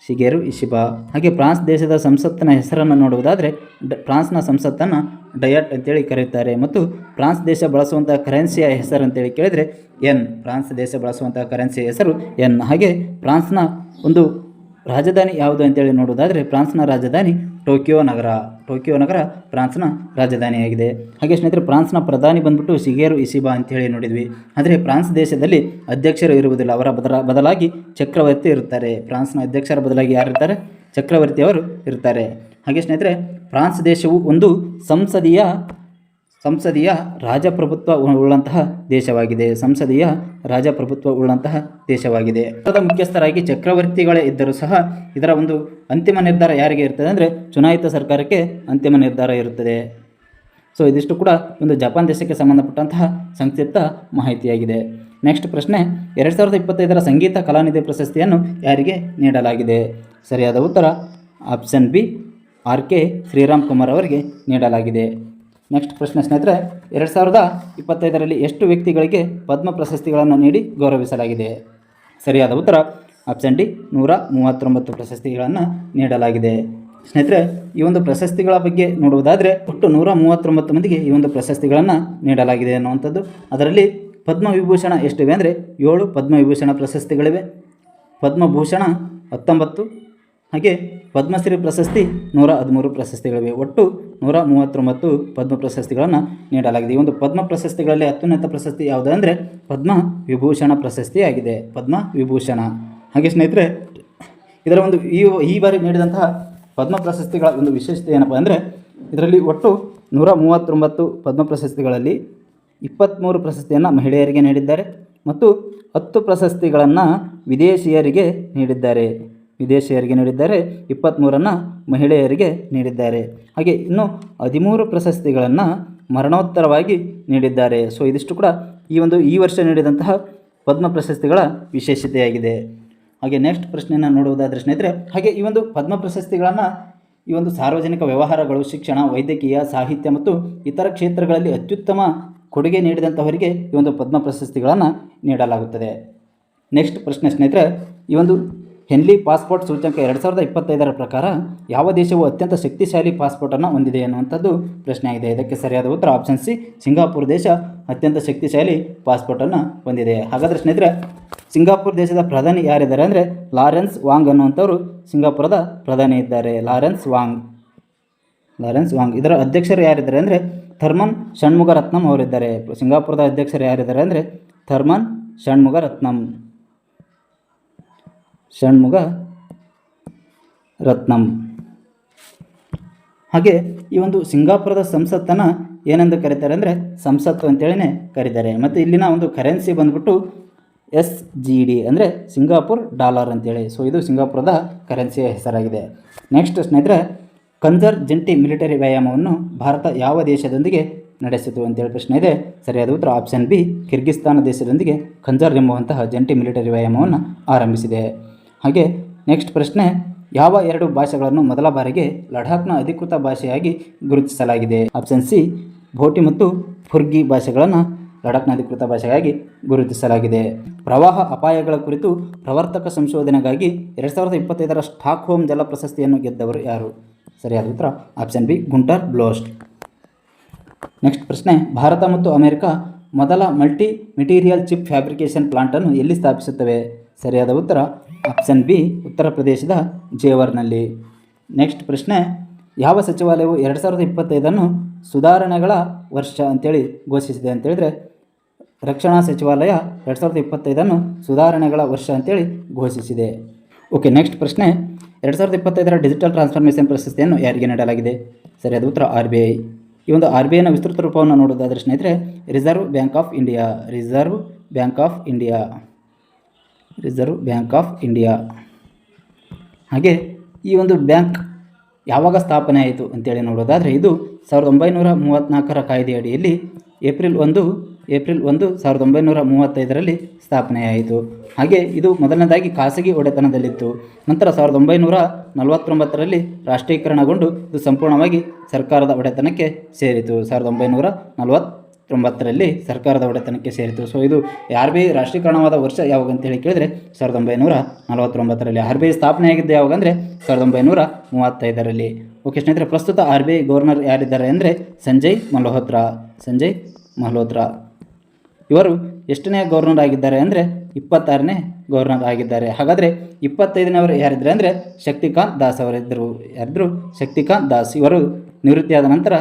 ಶಿಗೇರು ಇಶಿಬಾ. ಹಾಗೆ ಫ್ರಾನ್ಸ್ ದೇಶದ ಸಂಸತ್ತಿನ ಹೆಸರನ್ನು ನೋಡುವುದಾದರೆ ಫ್ರಾನ್ಸ್ನ ಸಂಸತ್ತನ್ನು ಡಯಟ್ ಅಂತೇಳಿ ಕರೆಯುತ್ತಾರೆ. ಮತ್ತು ಫ್ರಾನ್ಸ್ ದೇಶ ಬಳಸುವಂಥ ಕರೆನ್ಸಿಯ ಹೆಸರು ಅಂತೇಳಿ ಕೇಳಿದರೆ ಎನ್. ಫ್ರಾನ್ಸ್ ದೇಶ ಬಳಸುವಂಥ ಕರೆನ್ಸಿಯ ಹೆಸರು ಎನ್. ಹಾಗೆ ಫ್ರಾನ್ಸ್ನ ಒಂದು ರಾಜಧಾನಿ ಯಾವುದು ಅಂತೇಳಿ ನೋಡುವುದಾದರೆ ಫ್ರಾನ್ಸ್ನ ರಾಜಧಾನಿ ಟೋಕಿಯೋ ನಗರ ಫ್ರಾನ್ಸ್ನ ರಾಜಧಾನಿಯಾಗಿದೆ. ಹಾಗೆ ಸ್ನೇಹಿತರೆ, ಫ್ರಾನ್ಸ್ನ ಪ್ರಧಾನಿ ಬಂದ್ಬಿಟ್ಟು ಶಿಗೇರು ಇಶಿಬಾ ಅಂತೇಳಿ ನೋಡಿದ್ವಿ. ಆದರೆ ಫ್ರಾನ್ಸ್ ದೇಶದಲ್ಲಿ ಅಧ್ಯಕ್ಷರು ಇರುವುದಿಲ್ಲ, ಅವರ ಬದಲಾಗಿ ಚಕ್ರವರ್ತಿ ಇರುತ್ತಾರೆ. ಫ್ರಾನ್ಸ್ನ ಅಧ್ಯಕ್ಷರ ಬದಲಾಗಿ ಯಾರಿರ್ತಾರೆ? ಚಕ್ರವರ್ತಿಯವರು ಇರ್ತಾರೆ. ಹಾಗೆ ಸ್ನೇಹಿತರೆ, ಫ್ರಾನ್ಸ್ ದೇಶವು ಒಂದು ಸಂಸದೀಯ ರಾಜಪ್ರಭುತ್ವ ಉಳ್ಳಂತಹ ದೇಶವಾಗಿದೆ. ಇದರ ಮುಖ್ಯಸ್ಥರಾಗಿ ಚಕ್ರವರ್ತಿಗಳೇ ಇದ್ದರೂ ಸಹ ಇದರ ಒಂದು ಅಂತಿಮ ನಿರ್ಧಾರ ಯಾರಿಗೆ ಇರ್ತದೆ ಅಂದರೆ ಚುನಾಯಿತ ಸರ್ಕಾರಕ್ಕೆ ಅಂತಿಮ ನಿರ್ಧಾರ ಇರುತ್ತದೆ. ಸೊ ಇದಿಷ್ಟು ಕೂಡ ಒಂದು ಜಪಾನ್ ದೇಶಕ್ಕೆ ಸಂಬಂಧಪಟ್ಟಂತಹ ಸಂಕ್ಷಿಪ್ತ ಮಾಹಿತಿಯಾಗಿದೆ. ನೆಕ್ಸ್ಟ್ ಪ್ರಶ್ನೆ, 2025ರ ಸಂಗೀತ ಕಲಾನಿಧಿ ಪ್ರಶಸ್ತಿಯನ್ನು ಯಾರಿಗೆ ನೀಡಲಾಗಿದೆ? ಸರಿಯಾದ ಉತ್ತರ option B, RK Shriram Kumar ಅವರಿಗೆ ನೀಡಲಾಗಿದೆ. ನೆಕ್ಸ್ಟ್ ಪ್ರಶ್ನೆ ಸ್ನೇಹಿತರೆ, 2025ರಲ್ಲಿ ಎಷ್ಟು ವ್ಯಕ್ತಿಗಳಿಗೆ ಪದ್ಮ ಪ್ರಶಸ್ತಿಗಳನ್ನು ನೀಡಿ ಗೌರವಿಸಲಾಗಿದೆ? ಸರಿಯಾದ ಉತ್ತರ ಆಪ್ಷನ್ ಡಿ, 139 ಪ್ರಶಸ್ತಿಗಳನ್ನು ನೀಡಲಾಗಿದೆ. ಸ್ನೇಹಿತರೆ, ಈ ಒಂದು ಪ್ರಶಸ್ತಿಗಳ ಬಗ್ಗೆ ನೋಡುವುದಾದರೆ ಒಟ್ಟು 139 ಮಂದಿಗೆ ಈ ಒಂದು ಪ್ರಶಸ್ತಿಗಳನ್ನು ನೀಡಲಾಗಿದೆ ಅನ್ನುವಂಥದ್ದು. ಅದರಲ್ಲಿ ಪದ್ಮವಿಭೂಷಣ ಎಷ್ಟಿವೆ ಅಂದರೆ 7 ಪದ್ಮವಿಭೂಷಣ ಪ್ರಶಸ್ತಿಗಳಿವೆ, ಪದ್ಮಭೂಷಣ 19, ಹಾಗೆ ಪದ್ಮಶ್ರೀ ಪ್ರಶಸ್ತಿ 113 ಪ್ರಶಸ್ತಿಗಳಿವೆ. ಒಟ್ಟು 139 ಪದ್ಮ ಪ್ರಶಸ್ತಿಗಳನ್ನು ನೀಡಲಾಗಿದೆ. ಈ ಒಂದು ಪದ್ಮ ಪ್ರಶಸ್ತಿಗಳಲ್ಲಿ ಅತ್ಯುನ್ನತ ಪ್ರಶಸ್ತಿ ಯಾವುದು ಅಂದರೆ ಪದ್ಮ ವಿಭೂಷಣ ಪ್ರಶಸ್ತಿಯಾಗಿದೆ, ಪದ್ಮವಿಭೂಷಣ. ಹಾಗೆ ಸ್ನೇಹಿತರೆ, ಇದರ ಒಂದು ಈ ಬಾರಿ ನೀಡಿದಂತಹ ಪದ್ಮ ಪ್ರಶಸ್ತಿಗಳ ಒಂದು ವಿಶೇಷತೆ ಏನಪ್ಪ ಅಂದರೆ ಇದರಲ್ಲಿ ಒಟ್ಟು 139 ಪದ್ಮ ಪ್ರಶಸ್ತಿಗಳಲ್ಲಿ 23 ಪ್ರಶಸ್ತಿಯನ್ನು ಮಹಿಳೆಯರಿಗೆ ನೀಡಿದ್ದಾರೆ ಮತ್ತು 10 ಪ್ರಶಸ್ತಿಗಳನ್ನು ವಿದೇಶಿಯರಿಗೆ ನೀಡಿದ್ದಾರೆ. 23 ಮಹಿಳೆಯರಿಗೆ ನೀಡಿದ್ದಾರೆ. ಹಾಗೆ ಇನ್ನು 13 ಪ್ರಶಸ್ತಿಗಳನ್ನು ಮರಣೋತ್ತರವಾಗಿ ನೀಡಿದ್ದಾರೆ. ಸೊ ಇದಿಷ್ಟು ಕೂಡ ಈ ವರ್ಷ ನೀಡಿದಂತಹ ಪದ್ಮ ಪ್ರಶಸ್ತಿಗಳ ವಿಶೇಷತೆಯಾಗಿದೆ. ಹಾಗೆ ನೆಕ್ಸ್ಟ್ ಪ್ರಶ್ನೆಯನ್ನು ನೋಡುವುದಾದರೆ ಸ್ನೇಹಿತರೆ, ಹಾಗೆ ಈ ಒಂದು ಪದ್ಮ ಪ್ರಶಸ್ತಿಗಳನ್ನು ಈ ಒಂದು ಸಾರ್ವಜನಿಕ ವ್ಯವಹಾರಗಳು, ಶಿಕ್ಷಣ, ವೈದ್ಯಕೀಯ, ಸಾಹಿತ್ಯ ಮತ್ತು ಇತರ ಕ್ಷೇತ್ರಗಳಲ್ಲಿ ಅತ್ಯುತ್ತಮ ಕೊಡುಗೆ ನೀಡಿದಂಥವರಿಗೆ ಈ ಒಂದು ಪದ್ಮ ಪ್ರಶಸ್ತಿಗಳನ್ನು ನೀಡಲಾಗುತ್ತದೆ. ನೆಕ್ಸ್ಟ್ ಪ್ರಶ್ನೆ ಸ್ನೇಹಿತರೆ, ಈ ಒಂದು ಹೆನ್ಲಿ ಪಾಸ್ಪೋರ್ಟ್ ಸೂಚ್ಯಂಕ 2025ರ ಪ್ರಕಾರ ಯಾವ ದೇಶವು ಅತ್ಯಂತ ಶಕ್ತಿಶಾಲಿ ಪಾಸ್ಪೋರ್ಟನ್ನು ಹೊಂದಿದೆ ಎನ್ನುವಂಥದ್ದು ಪ್ರಶ್ನೆಯಾಗಿದೆ. ಇದಕ್ಕೆ ಸರಿಯಾದ ಉತ್ತರ ಆಪ್ಷನ್ ಸಿ, ಸಿಂಗಾಪುರ್ ದೇಶ ಅತ್ಯಂತ ಶಕ್ತಿಶಾಲಿ ಪಾಸ್ಪೋರ್ಟನ್ನು ಹೊಂದಿದೆ. ಹಾಗಾದರೆ ಸ್ನೇಹಿತರೆ, ಸಿಂಗಾಪುರ್ ದೇಶದ ಪ್ರಧಾನಿ ಯಾರಿದ್ದಾರೆ ಅಂದರೆ ಲಾರೆನ್ಸ್ ವಾಂಗ್ ಅನ್ನುವಂಥವರು ಸಿಂಗಾಪುರದ ಪ್ರಧಾನಿ ಇದ್ದಾರೆ. Lawrence Wong. ಇದರ ಅಧ್ಯಕ್ಷರು ಯಾರಿದ್ದಾರೆ ಅಂದರೆ ಥರ್ಮನ್ ಷಣ್ಮುಗರತ್ನಂ ಅವರಿದ್ದಾರೆ. ಸಿಂಗಾಪುರದ ಅಧ್ಯಕ್ಷರು ಯಾರಿದ್ದಾರೆ ಅಂದರೆ ಥರ್ಮನ್ ಷಣ್ಮುಗರತ್ನಂ. ಹಾಗೆ ಈ ಒಂದು ಸಿಂಗಾಪುರದ ಸಂಸತ್ತನ್ನು ಏನೆಂದು ಕರೀತಾರೆ ಅಂದರೆ ಸಂಸತ್ತು ಅಂತೇಳಿನೇ ಕರೀತಾರೆ. ಮತ್ತು ಇಲ್ಲಿನ ಒಂದು ಕರೆನ್ಸಿ ಬಂದ್ಬಿಟ್ಟು SGD ಅಂದರೆ ಸಿಂಗಾಪುರ್ ಡಾಲರ್ ಅಂತೇಳಿ. ಸೊ ಇದು ಸಿಂಗಾಪುರದ ಕರೆನ್ಸಿಯ ಹೆಸರಾಗಿದೆ. ನೆಕ್ಸ್ಟ್ ಸ್ನೇಹಿತರೆ, ಕಂಜರ್ ಜಂಟಿ ಮಿಲಿಟರಿ ವ್ಯಾಯಾಮವನ್ನು ಭಾರತ ಯಾವ ದೇಶದೊಂದಿಗೆ ನಡೆಸಿತು ಅಂತೇಳಿ ಪ್ರಶ್ನೆ ಇದೆ. ಸರಿಯಾದ ಉತ್ತರ ಆಪ್ಷನ್ ಬಿ, ಕಿರ್ಗಿಸ್ತಾನ ದೇಶದೊಂದಿಗೆ ಖಂಜರ್ ಎಂಬುವಂತಹ ಜಂಟಿ ಮಿಲಿಟರಿ ವ್ಯಾಯಾಮವನ್ನು ಆರಂಭಿಸಿದೆ. ಹಾಗೆ ನೆಕ್ಸ್ಟ್ ಪ್ರಶ್ನೆ, ಯಾವ 2 ಭಾಷೆಗಳನ್ನು ಮೊದಲ ಬಾರಿಗೆ ಲಡಾಖ್ನ ಅಧಿಕೃತ ಭಾಷೆಯಾಗಿ ಗುರುತಿಸಲಾಗಿದೆ? ಆಪ್ಷನ್ ಸಿ, ಭೋಟಿ ಮತ್ತು ಫುರ್ಗಿ ಭಾಷೆಗಳನ್ನು ಲಡಾಖ್ನ ಅಧಿಕೃತ ಭಾಷೆಯಾಗಿ ಗುರುತಿಸಲಾಗಿದೆ. ಪ್ರವಾಹ ಅಪಾಯಗಳ ಕುರಿತು ಪ್ರವರ್ತಕ ಸಂಶೋಧನೆಗಾಗಿ 2025ರ ಸ್ಟಾಕ್ಹೋಮ್ ಜಲ ಪ್ರಶಸ್ತಿಯನ್ನು ಗೆದ್ದವರು ಯಾರು? ಸರಿಯಾದ ಉತ್ತರ ಆಪ್ಷನ್ ಬಿ, ಗುಂಟರ್ ಬ್ಲೋಸ್ಟ್. ನೆಕ್ಸ್ಟ್ ಪ್ರಶ್ನೆ, ಭಾರತ ಮತ್ತು ಅಮೆರಿಕ ಮೊದಲ ಮಲ್ಟಿ ಮೆಟೀರಿಯಲ್ ಚಿಪ್ ಫ್ಯಾಬ್ರಿಕೇಷನ್ ಪ್ಲಾಂಟನ್ನು ಎಲ್ಲಿ ಸ್ಥಾಪಿಸುತ್ತವೆ? ಸರಿಯಾದ ಉತ್ತರ ಆಪ್ಷನ್ ಬಿ, ಉತ್ತರ ಪ್ರದೇಶದ ಜೇವರ್ನಲ್ಲಿ. ನೆಕ್ಸ್ಟ್ ಪ್ರಶ್ನೆ, ಯಾವ ಸಚಿವಾಲಯವು 2025 ಸುಧಾರಣೆಗಳ ವರ್ಷ ಅಂತೇಳಿ ಘೋಷಿಸಿದೆ ಅಂತೇಳಿದರೆ ರಕ್ಷಣಾ ಸಚಿವಾಲಯ 2025 ಸುಧಾರಣೆಗಳ ವರ್ಷ ಅಂತೇಳಿ ಘೋಷಿಸಿದೆ. ಓಕೆ, ನೆಕ್ಸ್ಟ್ ಪ್ರಶ್ನೆ, 2025ರ ಡಿಜಿಟಲ್ ಟ್ರಾನ್ಸ್ಫಾರ್ಮೇಷನ್ ಪ್ರಶಸ್ತಿಯನ್ನು ಯಾರಿಗೆ ನೀಡಲಾಗಿದೆ? ಸರಿಯಾದ ಉತ್ತರ RBI. ಈ ಒಂದು RBIನ ವಿಸ್ತೃತ ರೂಪವನ್ನು ನೋಡೋದಾದರೆ ಸ್ನೇಹಿತರೆ, reserve bank of India. Reserve bank of India. Reserve bank of India. ಹಾಗೆ ಈ ಒಂದು ಬ್ಯಾಂಕ್ ಯಾವಾಗ ಸ್ಥಾಪನೆ ಆಯಿತು ಅಂತೇಳಿ ನೋಡೋದಾದರೆ ಇದು 1934ರ ಕಾಯ್ದೆ ಅಡಿಯಲ್ಲಿ ಏಪ್ರಿಲ್ 1, 1935ರಲ್ಲಿ ಸ್ಥಾಪನೆಯಾಯಿತು. ಹಾಗೆ ಇದು ಮೊದಲನೇದಾಗಿ ಖಾಸಗಿ ಒಡೆತನದಲ್ಲಿತ್ತು. ನಂತರ 1949ರಲ್ಲಿ ರಾಷ್ಟ್ರೀಕರಣಗೊಂಡು ಇದು ಸಂಪೂರ್ಣವಾಗಿ ಸರ್ಕಾರದ ಒಡೆತನಕ್ಕೆ ಸೇರಿತು. 1949ರಲ್ಲಿ ಸರ್ಕಾರದ ಒಡೆತನಕ್ಕೆ ಸೇರಿತು. ಸೊ ಇದು RBI ರಾಷ್ಟ್ರೀಕರಣವಾದ ವರ್ಷ ಯಾವಾಗ ಅಂತೇಳಿ ಕೇಳಿದರೆ 1949ರಲ್ಲಿ. RBI ಸ್ಥಾಪನೆಯಾಗಿದ್ದು ಯಾವಾಗ ಅಂದರೆ 1935ರಲ್ಲಿ. ಓಕೆ ಸ್ನೇಹಿತರೆ, ಪ್ರಸ್ತುತ RBI ಗವರ್ನರ್ ಯಾರಿದ್ದಾರೆ ಅಂದರೆ ಸಂಜಯ್ ಮಲ್ಹೋತ್ರಾ. ಸಂಜಯ್ ಮಲ್ಹೋತ್ರಾ ಇವರು ಎಷ್ಟನೇ ಗವರ್ನರ್ ಆಗಿದ್ದಾರೆ ಅಂದರೆ 26ನೇ ಗವರ್ನರ್ ಆಗಿದ್ದಾರೆ. ಹಾಗಾದರೆ 25ನೇವರು ಯಾರಿದ್ದಾರೆ ಅಂದರೆ ಶಕ್ತಿಕಾಂತ್ ದಾಸ್ ಅವರಿದ್ದರು. ಯಾರಿದ್ರು? ಶಕ್ತಿಕಾಂತ್ ದಾಸ್. ಇವರು ನಿವೃತ್ತಿಯಾದ ನಂತರ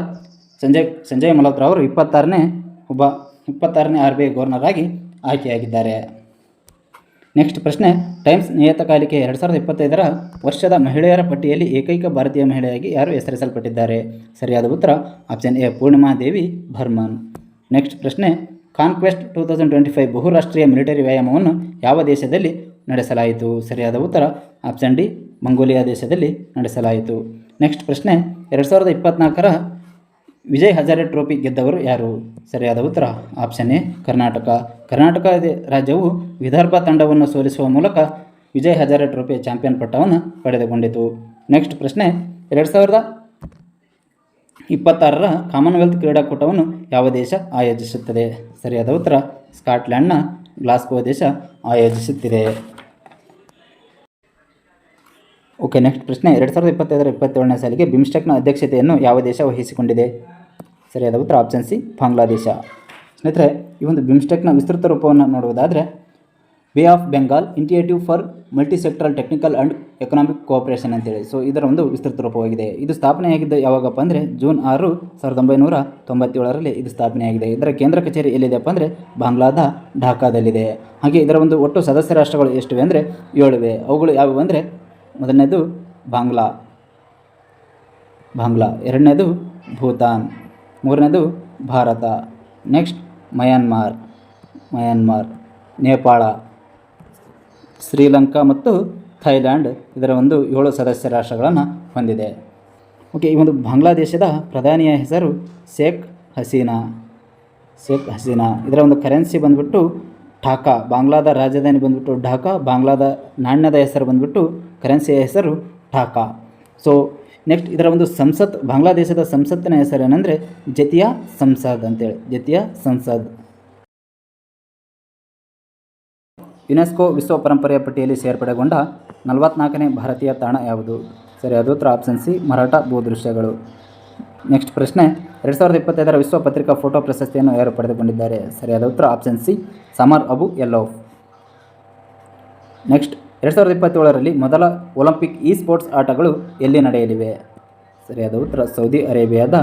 ಸಂಜಯ್ ಮಲ್ಹೋತ್ರಾ ಅವರು 26ನೇ RBI ಗವರ್ನರ್ ಆಗಿ ಆಯ್ಕೆಯಾಗಿದ್ದಾರೆ. ನೆಕ್ಸ್ಟ್ ಪ್ರಶ್ನೆ, ಟೈಮ್ಸ್ ನಿಯತಕಾಲಿಕೆ 2025ರ ವರ್ಷದ ಮಹಿಳೆಯರ ಪಟ್ಟಿಯಲ್ಲಿ ಏಕೈಕ ಭಾರತೀಯ ಮಹಿಳೆಯಾಗಿ ಯಾರು ಹೆಸರಿಸಲ್ಪಟ್ಟಿದ್ದಾರೆ? ಸರಿಯಾದ ಉತ್ತರ option A, Purnima Devi Barman. Next ಪ್ರಶ್ನೆ, ಕಾನ್ಕ್ವೆಸ್ಟ್ 2025 ಬಹುರಾಷ್ಟ್ರೀಯ ಮಿಲಿಟರಿ ವ್ಯಾಯಾಮವನ್ನು ಯಾವ ದೇಶದಲ್ಲಿ ನಡೆಸಲಾಯಿತು? ಸರಿಯಾದ ಉತ್ತರ ಆಪ್ಷನ್ ಡಿ, ಮಂಗೋಲಿಯಾ ದೇಶದಲ್ಲಿ ನಡೆಸಲಾಯಿತು. ನೆಕ್ಸ್ಟ್ ಪ್ರಶ್ನೆ, 2024ರ ವಿಜಯ್ ಹಜಾರೆ ಟ್ರೋಫಿ ಗೆದ್ದವರು ಯಾರು? ಸರಿಯಾದ ಉತ್ತರ ಆಪ್ಷನ್ ಎ, ಕರ್ನಾಟಕ. ಕರ್ನಾಟಕ ರಾಜ್ಯವು ವಿದರ್ಭ ತಂಡವನ್ನು ಸೋಲಿಸುವ ಮೂಲಕ ವಿಜಯ್ ಹಜಾರೆ ಟ್ರೋಫಿಯ ಚಾಂಪಿಯನ್ ಪಟ್ಟವನ್ನು ಪಡೆದುಕೊಂಡಿತು. ನೆಕ್ಸ್ಟ್ ಪ್ರಶ್ನೆ, 2026ರ ಕಾಮನ್ವೆಲ್ತ್ ಕ್ರೀಡಾಕೂಟವನ್ನು ಯಾವ ದೇಶ ಆಯೋಜಿಸುತ್ತದೆ? ಸರಿಯಾದ ಉತ್ತರ ಸ್ಕಾಟ್ಲೆಂಡ್ನ ಗ್ಲಾಸ್ಗೋ ದೇಶ ಆಯೋಜಿಸುತ್ತಿದೆ. ಓಕೆ, ನೆಕ್ಸ್ಟ್ ಪ್ರಶ್ನೆ, 2025-27ನೇ ಸಾಲಿಗೆ ಬಿಮ್ಸ್ಟೆಕ್ನ ಅಧ್ಯಕ್ಷತೆಯನ್ನು ಯಾವ ದೇಶ ವಹಿಸಿಕೊಂಡಿದೆ? ಸರಿಯಾದ ಉತ್ತರ ಆಪ್ಷನ್ ಸಿ, ಬಾಂಗ್ಲಾದೇಶ. ಸ್ನೇಹಿತರೆ, ಈ ಒಂದು ಬಿಮ್ಸ್ಟೆಕ್ನ ವಿಸ್ತೃತ ರೂಪವನ್ನು ನೋಡುವುದಾದರೆ bay of Bengal initiative for multisectoral technical and economic cooperation ಅಂತೇಳಿ. ಸೊ ಇದರ ಒಂದು ವಿಸ್ತೃತ ರೂಪವಾಗಿದೆ. ಇದು ಸ್ಥಾಪನೆಯಾಗಿದ್ದು ಯಾವಾಗಪ್ಪ ಅಂದರೆ ಜೂನ್ 6, 1997ರಲ್ಲಿ ಇದು ಸ್ಥಾಪನೆಯಾಗಿದೆ. ಇದರ ಕೇಂದ್ರ ಕಚೇರಿ ಎಲ್ಲಿದೆಯಪ್ಪ ಅಂದರೆ ಬಾಂಗ್ಲಾದ ಢಾಕಾದಲ್ಲಿದೆ. ಹಾಗೆ ಇದರ ಒಂದು ಒಟ್ಟು ಸದಸ್ಯ ರಾಷ್ಟ್ರಗಳು ಎಷ್ಟಿವೆ ಅಂದರೆ 7 ಇವೆ. ಅವುಗಳು ಯಾವುವು ಅಂದರೆ ಮೊದಲನೇದು ಬಾಂಗ್ಲಾ, ಎರಡನೇದು ಭೂತಾನ್, ಮೂರನೇದು ಭಾರತ, ನೆಕ್ಸ್ಟ್ ಮಯನ್ಮಾರ್, ನೇಪಾಳ, ಶ್ರೀಲಂಕಾ ಮತ್ತು ಥೈಲ್ಯಾಂಡ್ ಇದರ ಒಂದು 7 ಸದಸ್ಯ ರಾಷ್ಟ್ರಗಳನ್ನು ಹೊಂದಿದೆ. ಓಕೆ, ಈ ಒಂದು ಬಾಂಗ್ಲಾದೇಶದ ಪ್ರಧಾನಿಯ ಹೆಸರು ಶೇಖ್ ಹಸೀನಾ. ಇದರ ಒಂದು ಕರೆನ್ಸಿ ಬಂದ್ಬಿಟ್ಟು ಢಾಕಾ. ಬಾಂಗ್ಲಾದ ರಾಜಧಾನಿ ಬಂದ್ಬಿಟ್ಟು ಢಾಕಾ. ಬಾಂಗ್ಲಾದ ನಾಣ್ಯದ ಹೆಸರು ಬಂದ್ಬಿಟ್ಟು ಕರೆನ್ಸಿಯ ಹೆಸರು ಢಾಕಾ. ಸೊ ನೆಕ್ಸ್ಟ್ ಇದರ ಒಂದು ಸಂಸತ್, ಬಾಂಗ್ಲಾದೇಶದ ಸಂಸತ್ತಿನ ಹೆಸರು ಏನಂದರೆ ಜತಿಯಾ ಸಂಸದ್ ಅಂತೇಳಿ. ಜತಿಯಾ ಸಂಸದ್. ಯುನೆಸ್ಕೋ ವಿಶ್ವ ಪರಂಪರೆಯ ಪಟ್ಟಿಯಲ್ಲಿ ಸೇರ್ಪಡೆಗೊಂಡ 44ನೇ ಭಾರತೀಯ ತಾಣ ಯಾವುದು? ಸರಿಯಾದ ಉತ್ತರ ಆಪ್ಷನ್ ಸಿ, ಮರಾಠ ಭೂದೃಶ್ಯಗಳು. ನೆಕ್ಸ್ಟ್ ಪ್ರಶ್ನೆ, 2025ರ ವಿಶ್ವ ಪತ್ರಿಕಾ ಫೋಟೋ ಪ್ರಶಸ್ತಿಯನ್ನು ಯಾರು ಪಡೆದುಕೊಂಡಿದ್ದಾರೆ? ಸರಿಯಾದ ಉತ್ತರ ಆಪ್ಷನ್ ಸಿ, ಸಮರ್ ಅಬು ಯಲ್ಲೋಫ್. ನೆಕ್ಸ್ಟ್, 2027ರಲ್ಲಿ ಮೊದಲ ಒಲಿಂಪಿಕ್ ಸ್ಪೋರ್ಟ್ಸ್ ಆಟಗಳು ಎಲ್ಲಿ ನಡೆಯಲಿವೆ? ಸರಿಯಾದ ಉತ್ತರ ಸೌದಿ ಅರೇಬಿಯಾದ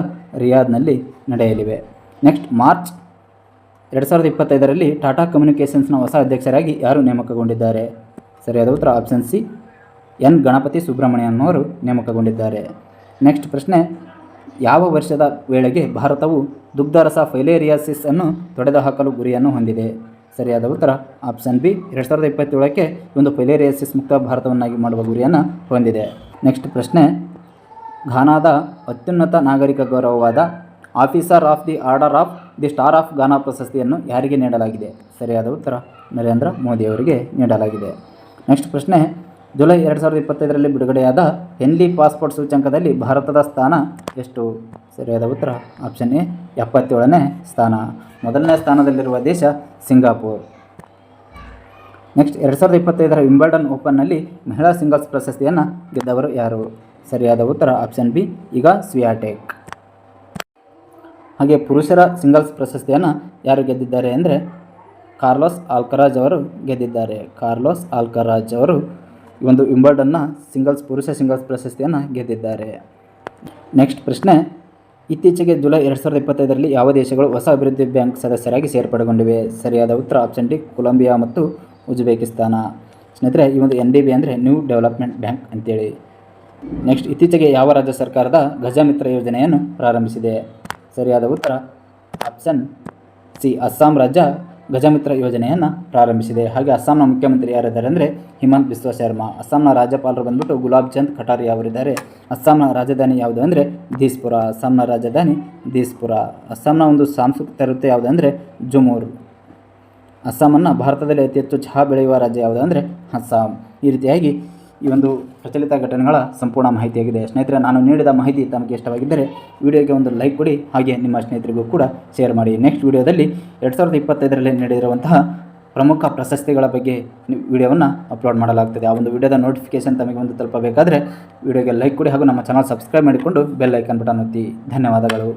ರಿಯಾದ್ನಲ್ಲಿ ನಡೆಯಲಿವೆ. ನೆಕ್ಸ್ಟ್, ಮಾರ್ಚ್ 2025ರಲ್ಲಿ ಟಾಟಾ ಕಮ್ಯುನಿಕೇಷನ್ಸ್ನ ಹೊಸ ಅಧ್ಯಕ್ಷರಾಗಿ ಯಾರು ನೇಮಕಗೊಂಡಿದ್ದಾರೆ? ಸರಿಯಾದ ಉತ್ತರ option C, N Ganapathy Subrahmanyan ಅವರು ನೇಮಕಗೊಂಡಿದ್ದಾರೆ. ನೆಕ್ಸ್ಟ್ ಪ್ರಶ್ನೆ, ಯಾವ ವರ್ಷದ ವೇಳೆಗೆ ಭಾರತವು ದುಗ್ಧರಸ ಫೈಲೇರಿಯಾಸಿಸ್ ಅನ್ನು ತೊಡೆದುಹಾಕಲು ಗುರಿಯನ್ನು ಹೊಂದಿದೆ? ಸರಿಯಾದ ಉತ್ತರ ಆಪ್ಷನ್ ಬಿ 2027ಕ್ಕೆ ಒಂದು ಫೈಲೇರಿಯಾಸಿಸ್ ಮುಕ್ತ ಭಾರತವನ್ನಾಗಿ ಮಾಡುವ ಗುರಿಯನ್ನು ಹೊಂದಿದೆ. ನೆಕ್ಸ್ಟ್ ಪ್ರಶ್ನೆ, ಘಾನಾದ ಅತ್ಯುನ್ನತ ನಾಗರಿಕ ಗೌರವವಾದ officer of the order of the star of Ghana ಪ್ರಶಸ್ತಿಯನ್ನು ಯಾರಿಗೆ ನೀಡಲಾಗಿದೆ? ಸರಿಯಾದ ಉತ್ತರ ನರೇಂದ್ರ ಮೋದಿಯವರಿಗೆ ನೀಡಲಾಗಿದೆ. ನೆಕ್ಸ್ಟ್ ಪ್ರಶ್ನೆ, ಜುಲೈ 2025ರಲ್ಲಿ ಬಿಡುಗಡೆಯಾದ ಹೆನ್ಲಿ ಪಾಸ್ಪೋರ್ಟ್ ಸೂಚ್ಯಂಕದಲ್ಲಿ ಭಾರತದ ಸ್ಥಾನ ಎಷ್ಟು? ಸರಿಯಾದ ಉತ್ತರ ಆಪ್ಷನ್ ಎ 77ನೇ ಸ್ಥಾನ. ಮೊದಲನೇ ಸ್ಥಾನದಲ್ಲಿರುವ ದೇಶ ಸಿಂಗಾಪುರ್. ನೆಕ್ಸ್ಟ್ 2025ರ ವಿಂಬಲ್ಡನ್ ಓಪನ್ನಲ್ಲಿ ಮಹಿಳಾ ಸಿಂಗಲ್ಸ್ ಪ್ರಶಸ್ತಿಯನ್ನು ಗೆದ್ದವರು ಯಾರು? ಸರಿಯಾದ ಉತ್ತರ ಆಪ್ಷನ್ ಬಿ ಈಗ ಸ್ವಿಯಾಟೆಕ್. ಹಾಗೆ ಪುರುಷರ ಸಿಂಗಲ್ಸ್ ಪ್ರಶಸ್ತಿಯನ್ನು ಯಾರು ಗೆದ್ದಿದ್ದಾರೆ ಅಂದರೆ ಕಾರ್ಲೋಸ್ ಆಲ್ಕರಾಜ್ ಅವರು ಗೆದ್ದಿದ್ದಾರೆ. ಕಾರ್ಲೋಸ್ ಆಲ್ಕರಾಜ್ ಅವರು ಈ ಒಂದು ವಿಂಬಲ್ಡನ್ನ ಪುರುಷ ಸಿಂಗಲ್ಸ್ ಪ್ರಶಸ್ತಿಯನ್ನು ಗೆದ್ದಿದ್ದಾರೆ. ನೆಕ್ಸ್ಟ್ ಪ್ರಶ್ನೆ, ಇತ್ತೀಚೆಗೆ ಜುಲೈ 2025ರಲ್ಲಿ ಯಾವ ದೇಶಗಳು ಹೊಸ ಅಭಿವೃದ್ಧಿ ಬ್ಯಾಂಕ್ ಸದಸ್ಯರಾಗಿ ಸೇರ್ಪಡೆಗೊಂಡಿವೆ? ಸರಿಯಾದ ಉತ್ತರ ಆಪ್ಷನ್ ಡಿ ಕೊಲಂಬಿಯಾ ಮತ್ತು ಉಜ್ಬೇಕಿಸ್ತಾನ. ಸ್ನೇಹಿತರೆ, ಈ ಒಂದು NDB ಅಂದರೆ ನ್ಯೂ ಡೆವಲಪ್ಮೆಂಟ್ ಬ್ಯಾಂಕ್ ಅಂತೇಳಿ. ನೆಕ್ಸ್ಟ್, ಇತ್ತೀಚೆಗೆ ಯಾವ ರಾಜ್ಯ ಸರ್ಕಾರದ ಗಜಮಿತ್ರ ಯೋಜನೆಯನ್ನು ಪ್ರಾರಂಭಿಸಿದೆ? ಸರಿಯಾದ ಉತ್ತರ ಆಪ್ಷನ್ ಸಿ ಅಸ್ಸಾಂ ರಾಜ್ಯ ಗಜಮಿತ್ರ ಯೋಜನೆಯನ್ನು ಪ್ರಾರಂಭಿಸಿದೆ. ಹಾಗೆ ಅಸ್ಸಾಂನ ಮುಖ್ಯಮಂತ್ರಿ ಯಾರಿದ್ದಾರೆ ಅಂದರೆ ಹಿಮಂತ್ ಬಿಸ್ವಾ ಶರ್ಮಾ. ಅಸ್ಸಾಂನ ರಾಜ್ಯಪಾಲರು ಬಂದ್ಬಿಟ್ಟು ಗುಲಾಬ್ ಚಂದ್ ಖಟಾರಿಯಾ ಅವರಿದ್ದಾರೆ. ಅಸ್ಸಾಂನ ರಾಜಧಾನಿ ಯಾವುದು ಅಂದರೆ ದೀಸ್ಪುರ. ಅಸ್ಸಾಂನ ರಾಜಧಾನಿ ದೀಸ್ಪುರ. ಅಸ್ಸಾಂನ ಒಂದು ಸಾಂಸ್ಕೃತಿಕ ನೃತ್ಯ ಯಾವುದು ಅಂದರೆ ಜುಮೂರ್. ಅಸ್ಸಾಮನ್ನು ಭಾರತದಲ್ಲಿ ಅತಿ ಹೆಚ್ಚು ಚಹಾ ಬೆಳೆಯುವ ರಾಜ್ಯ ಯಾವುದು ಅಂದರೆ ಅಸ್ಸಾಂ. ಈ ರೀತಿಯಾಗಿ ಈ ಒಂದು ಪ್ರಚಲಿತ ಘಟನೆಗಳ ಸಂಪೂರ್ಣ ಮಾಹಿತಿಯಾಗಿದೆ. ಸ್ನೇಹಿತರೆ, ನಾನು ನೀಡಿದ ಮಾಹಿತಿ ತಮಗೆ ಇಷ್ಟವಾಗಿದ್ದರೆ ವಿಡಿಯೋಗೆ ಒಂದು ಲೈಕ್ ಕೊಡಿ, ಹಾಗೆ ನಿಮ್ಮ ಸ್ನೇಹಿತರಿಗೂ ಕೂಡ ಶೇರ್ ಮಾಡಿ. ನೆಕ್ಸ್ಟ್ ವಿಡಿಯೋದಲ್ಲಿ 2025ರಲ್ಲಿ ನಡೆದಿರುವಂತಹ ಪ್ರಮುಖ ಪ್ರಶಸ್ತಿಗಳ ಬಗ್ಗೆ ವಿಡಿಯೋವನ್ನು ಅಪ್ಲೋಡ್ ಮಾಡಲಾಗ್ತದೆ. ಆ ಒಂದು ವಿಡಿಯೋದ ನೋಟಿಫಿಕೇಷನ್ ತಮಗೆ ಒಂದು ತಲುಪಬೇಕಾದರೆ ವಿಡಿಯೋಗೆ ಲೈಕ್ ಕೊಡಿ ಹಾಗೂ ನಮ್ಮ ಚಾನಲ್ ಸಬ್ಸ್ಕ್ರೈಬ್ ಮಾಡಿಕೊಂಡು ಬೆಲ್ ಐಕಾನ್ ಬಟನ್ ಒತ್ತಿ. ಧನ್ಯವಾದಗಳು.